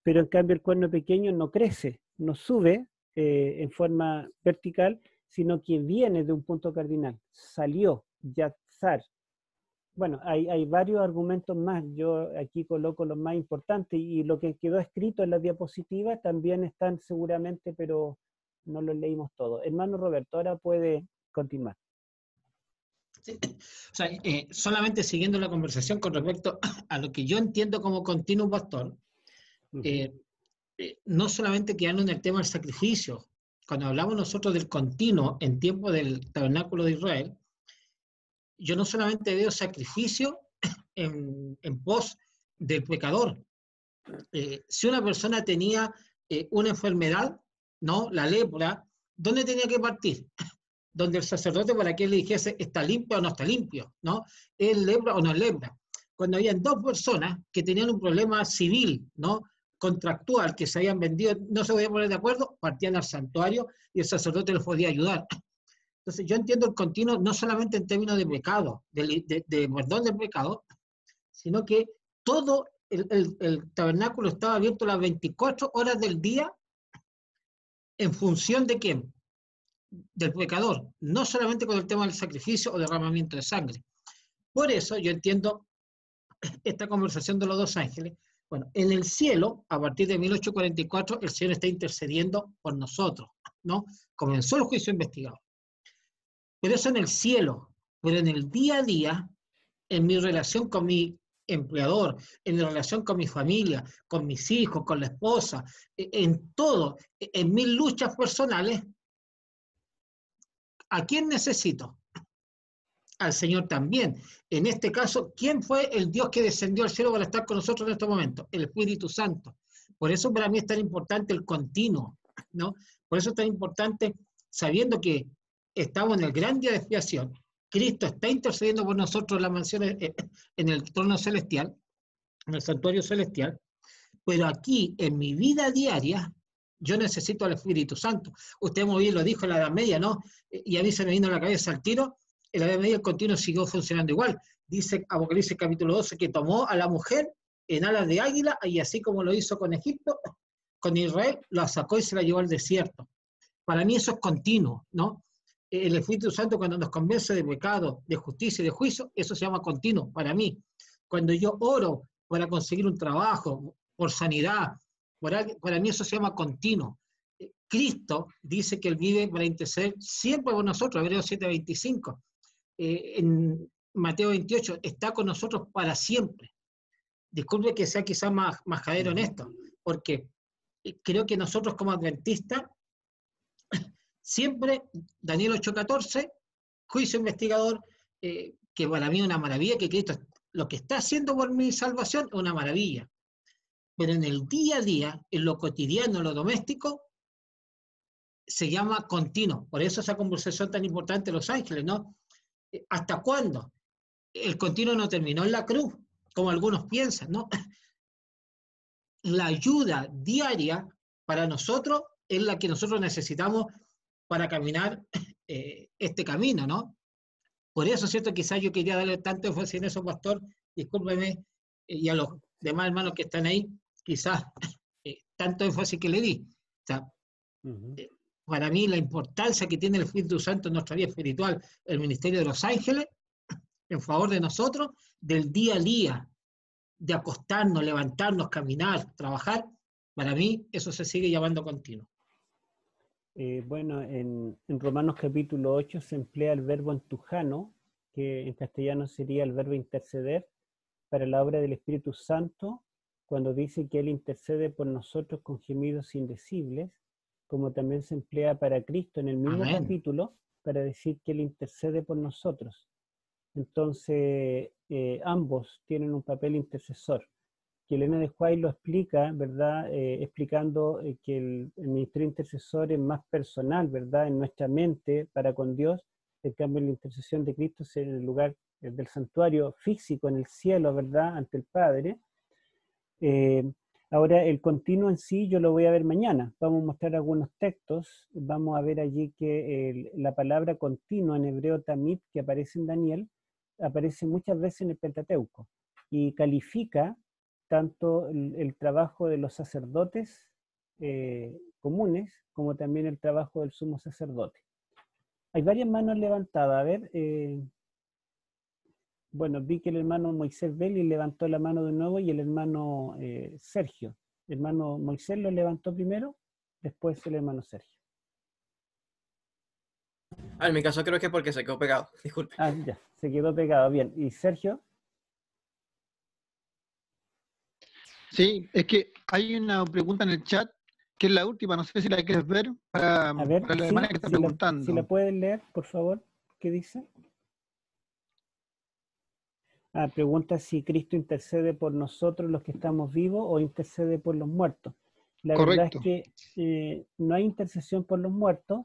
pero en cambio el cuerno pequeño no crece, no sube en forma vertical, sino que viene de un punto cardinal, salió, yatzar. Bueno, hay varios argumentos más, yo aquí coloco los más importantes y lo que quedó escrito en la diapositiva también están seguramente, pero no los leímos todos. Hermano Roberto, ahora puede continuar. Sí. O sea, solamente siguiendo la conversación con respecto a lo que yo entiendo como continuo, pastor, no solamente quedando en el tema del sacrificio. Cuando hablamos nosotros del continuo en tiempo del tabernáculo de Israel, yo no solamente veo sacrificio en pos del pecador. Si una persona tenía una enfermedad, ¿no?, la lepra, ¿dónde tenía que partir? Donde el sacerdote para que le dijese está limpio o no está limpio, ¿no? ¿Es lepra o no es lepra? cuando habían dos personas que tenían un problema civil, ¿no? Contractual, que se habían vendido, no se podían poner de acuerdo, partían al santuario y el sacerdote les podía ayudar. Entonces yo entiendo el continuo no solamente en términos de pecado, de perdón del pecado, sino que todo el tabernáculo estaba abierto las 24 horas del día en función de quién, del pecador, no solamente con el tema del sacrificio o derramamiento de sangre. Por eso yo entiendo esta conversación de los dos ángeles. Bueno, en el cielo, a partir de 1844, el Señor está intercediendo por nosotros, ¿no? Comenzó el juicio investigador. Pero eso en el cielo, pero en el día a día, en mi relación con mi empleador, en mi relación con mi familia, con mis hijos, con la esposa, en todo, en mis luchas personales, ¿a quién necesito? Al Señor también. En este caso, ¿quién fue el Dios que descendió al cielo para estar con nosotros en estos momentos? El Espíritu Santo. Por eso para mí es tan importante el continuo, ¿no? Por eso es tan importante, sabiendo que estamos en el gran día de expiación, Cristo está intercediendo por nosotros en las mansiones, en el trono celestial, en el santuario celestial, pero aquí, en mi vida diaria, yo necesito al Espíritu Santo. Usted muy bien lo dijo en la Edad Media, ¿no? Y a mí se me vino a la cabeza al tiro. En la Edad Media el continuo siguió funcionando igual. Dice Apocalipsis capítulo 12 que tomó a la mujer en alas de águila y así como lo hizo con Egipto, con Israel, la sacó y se la llevó al desierto. Para mí eso es continuo, ¿no? El Espíritu Santo cuando nos convence de pecado, de justicia y de juicio, eso se llama continuo para mí. Cuando yo oro para conseguir un trabajo, por sanidad, para mí eso se llama continuo. Cristo dice que Él vive para interceder siempre por nosotros, Hebreos 7:25. En Mateo 28, está con nosotros para siempre. Disculpe que sea quizás más majadero en esto, porque creo que nosotros como adventistas, siempre, Daniel 8:14, juicio investigador, que para mí es una maravilla, que Cristo lo que está haciendo por mi salvación es una maravilla. Pero en el día a día, en lo cotidiano, en lo doméstico, se llama continuo. Por eso esa conversación tan importante de los ángeles, ¿no? ¿Hasta cuándo? El continuo no terminó en la cruz, como algunos piensan, ¿no? La ayuda diaria para nosotros es la que nosotros necesitamos para caminar este camino, ¿no? Por eso, ¿cierto? Quizás yo quería darle tanto énfasis en eso, pastor, discúlpeme, y a los demás hermanos que están ahí, quizás tanto énfasis que le di. O sea, para mí la importancia que tiene el Espíritu Santo en nuestra vida espiritual, el ministerio de los ángeles, en favor de nosotros, del día a día, de acostarnos, levantarnos, caminar, trabajar, para mí eso se sigue llamando continuo. Bueno, en Romanos capítulo 8 se emplea el verbo entujano, que en castellano sería el verbo interceder, para la obra del Espíritu Santo, cuando dice que Él intercede por nosotros con gemidos indecibles, como también se emplea para Cristo en el mismo Amén. capítulo, para decir que Él intercede por nosotros. Entonces, ambos tienen un papel intercesor. Que Elena de White lo explica, ¿verdad? Explicando que el ministerio intercesor es más personal, ¿verdad? En nuestra mente para con Dios. En cambio, la intercesión de Cristo es en el lugar del santuario físico, en el cielo, ¿verdad? Ante el Padre. Ahora, el continuo en sí yo lo voy a ver mañana. Vamos a mostrar algunos textos. Vamos a ver allí que la palabra continuo en hebreo tamid, que aparece en Daniel, aparece muchas veces en el Pentateuco y califica tanto el trabajo de los sacerdotes comunes como también el trabajo del sumo sacerdote. Hay varias manos levantadas. A ver, bueno, vi que el hermano Moisés Belli levantó la mano de nuevo y el hermano Sergio. El hermano Moisés lo levantó primero, después el hermano Sergio. En mi caso creo que porque se quedó pegado, disculpe. Ah, ya, se quedó pegado, bien. ¿Y Sergio? Sí, es que hay una pregunta en el chat, que es la última, no sé si la quieres ver, para A ver, la sí, hermana que está preguntando. si la pueden leer, por favor, ¿qué dice? Pregunta si Cristo intercede por nosotros los que estamos vivos o intercede por los muertos. La Correcto. verdad es que no hay intercesión por los muertos,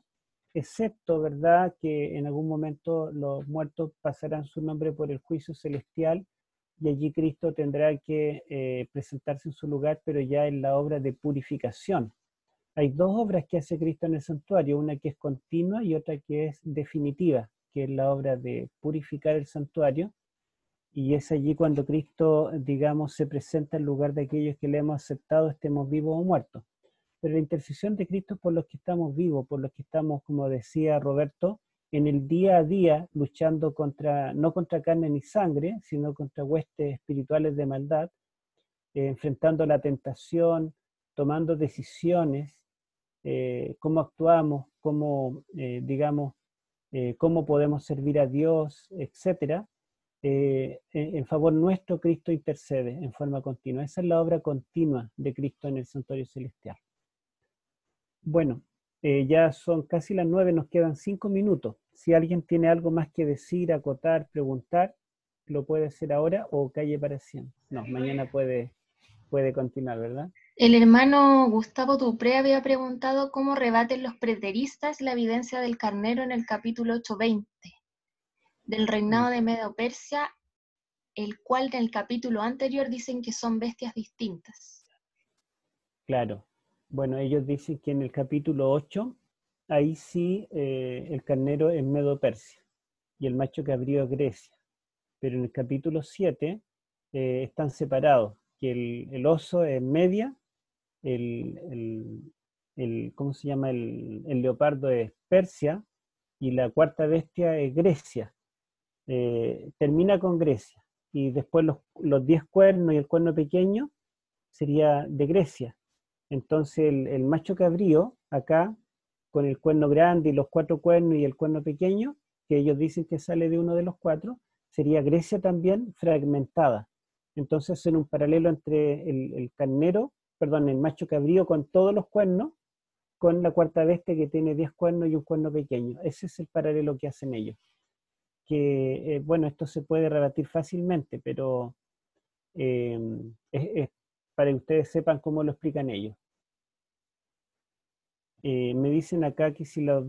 excepto, ¿verdad?, que en algún momento los muertos pasarán su nombre por el juicio celestial y allí Cristo tendrá que presentarse en su lugar, pero ya en la obra de purificación. Hay dos obras que hace Cristo en el santuario, una que es continua y otra que es definitiva, que es la obra de purificar el santuario, y es allí cuando Cristo, digamos, se presenta en lugar de aquellos que le hemos aceptado, estemos vivos o muertos. Pero la intercesión de Cristo es por los que estamos vivos, por los que estamos, como decía Roberto, en el día a día luchando contra, no contra carne ni sangre, sino contra huestes espirituales de maldad, enfrentando la tentación, tomando decisiones, cómo actuamos, cómo, digamos, cómo podemos servir a Dios, etcétera. En favor nuestro, Cristo intercede en forma continua. Esa es la obra continua de Cristo en el santuario celestial. Bueno, ya son casi las 9, nos quedan 5 minutos. Si alguien tiene algo más que decir, acotar, preguntar, lo puede hacer ahora o calle para siempre. No, mañana puede continuar, ¿verdad? El hermano Gustavo Dupré había preguntado cómo rebaten los preteristas la evidencia del carnero en el capítulo 8:20 del reinado de Medo-Persia, el cual en el capítulo anterior dicen que son bestias distintas. Claro. Bueno, ellos dicen que en el capítulo 8, ahí sí el carnero es Medo-Persia y el macho cabrío es Grecia. Pero en el capítulo 7 están separados, que el oso es Media, ¿cómo se llama? El leopardo es Persia y la cuarta bestia es Grecia. Termina con Grecia y después los 10 cuernos y el cuerno pequeño sería de Grecia. Entonces el macho cabrío acá con el cuerno grande y los 4 cuernos y el cuerno pequeño, que ellos dicen que sale de uno de los 4, sería Grecia también fragmentada. Entonces hacen un paralelo entre el macho cabrío con todos los cuernos, con la cuarta bestia que tiene 10 cuernos y un cuerno pequeño. Ese es el paralelo que hacen ellos. Que, bueno, esto se puede rebatir fácilmente, pero es para que ustedes sepan cómo lo explican ellos. Me dicen acá que si las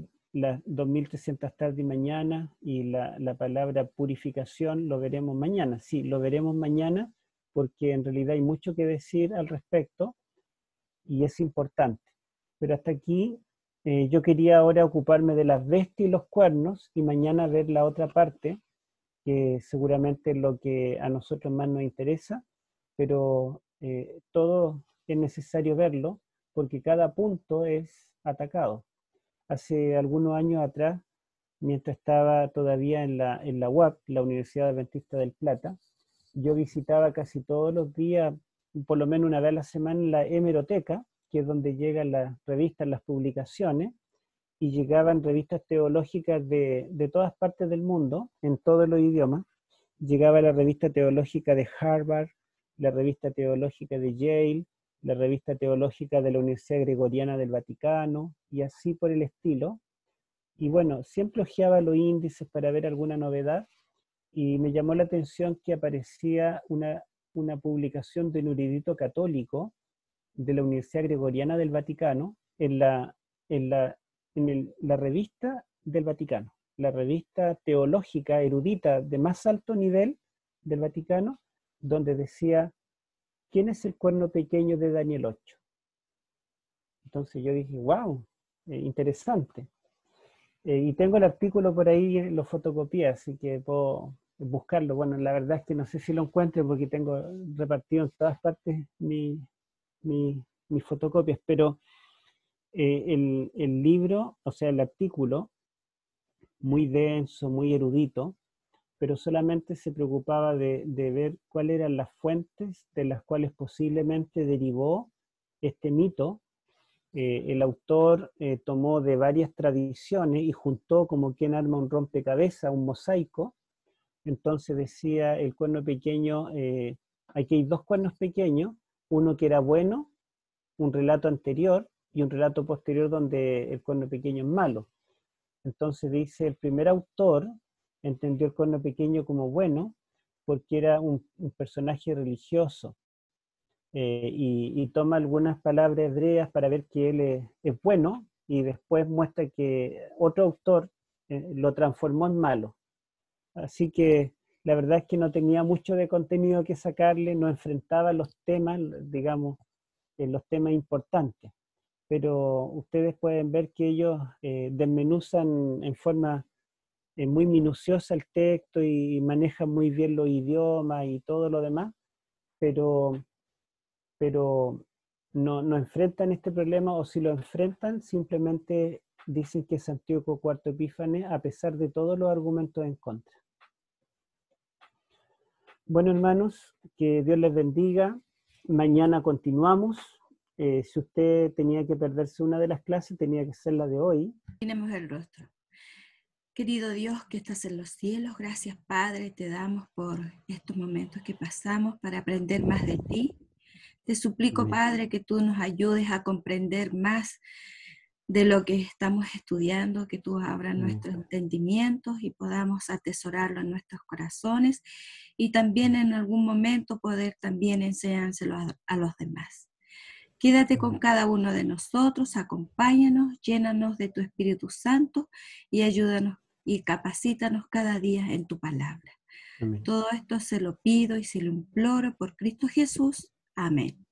2300 tarde y mañana y la palabra purificación lo veremos mañana. Sí, lo veremos mañana porque en realidad hay mucho que decir al respecto y es importante. Pero hasta aquí yo quería ahora ocuparme de las bestias y los cuernos y mañana ver la otra parte, que seguramente es lo que a nosotros más nos interesa, pero todo es necesario verlo porque cada punto es atacado. Hace algunos años atrás, mientras estaba todavía en la UAP, la Universidad Adventista del Plata, yo visitaba casi todos los días, por lo menos una vez a la semana, la hemeroteca, que es donde llegan las revistas, las publicaciones, y llegaban revistas teológicas de todas partes del mundo, en todos los idiomas. Llegaba la revista teológica de Harvard, la revista teológica de Yale, la revista teológica de la Universidad Gregoriana del Vaticano, y así por el estilo. Y bueno, siempre hojeaba los índices para ver alguna novedad, y me llamó la atención que aparecía una publicación de un erudito católico de la Universidad Gregoriana del Vaticano en la revista del Vaticano, la revista teológica erudita de más alto nivel del Vaticano, donde decía, ¿quién es el cuerno pequeño de Daniel 8? Entonces yo dije, wow, interesante. Y tengo el artículo por ahí, lo fotocopié, así que puedo buscarlo. Bueno, la verdad es que no sé si lo encuentro porque tengo repartido en todas partes mis fotocopias, pero el libro, o sea, el artículo, muy denso, muy erudito, pero solamente se preocupaba de ver cuáles eran las fuentes de las cuales posiblemente derivó este mito. El autor tomó de varias tradiciones y juntó como quien arma un rompecabezas, un mosaico. Entonces decía el cuerno pequeño, aquí hay 2 cuernos pequeños, uno que era bueno, un relato anterior, y un relato posterior donde el cuerno pequeño es malo. Entonces dice, el primer autor entendió el cuerno pequeño como bueno porque era un personaje religioso y toma algunas palabras hebreas para ver que él es bueno y después muestra que otro autor lo transformó en malo. Así que la verdad es que no tenía mucho de contenido que sacarle, no enfrentaba los temas, digamos, los temas importantes. Pero ustedes pueden ver que ellos desmenuzan en forma muy minuciosa el texto y manejan muy bien los idiomas y todo lo demás, pero no enfrentan este problema, o si lo enfrentan, simplemente dicen que es Antíoco IV Epífanes, a pesar de todos los argumentos en contra. Bueno, hermanos, que Dios les bendiga. Mañana continuamos. Si usted tenía que perderse una de las clases, tenía que ser la de hoy. Tenemos el rostro. Querido Dios que estás en los cielos, gracias Padre, te damos por estos momentos que pasamos para aprender más de ti. Te suplico, Padre, que tú nos ayudes a comprender más de lo que estamos estudiando, que tú abras nuestros entendimientos y podamos atesorarlo en nuestros corazones y también en algún momento poder también enseñárselo a los demás. Quédate con cada uno de nosotros, acompáñanos, llénanos de tu Espíritu Santo y ayúdanos y capacítanos cada día en tu palabra. Amén. Todo esto se lo pido y se lo imploro por Cristo Jesús. Amén.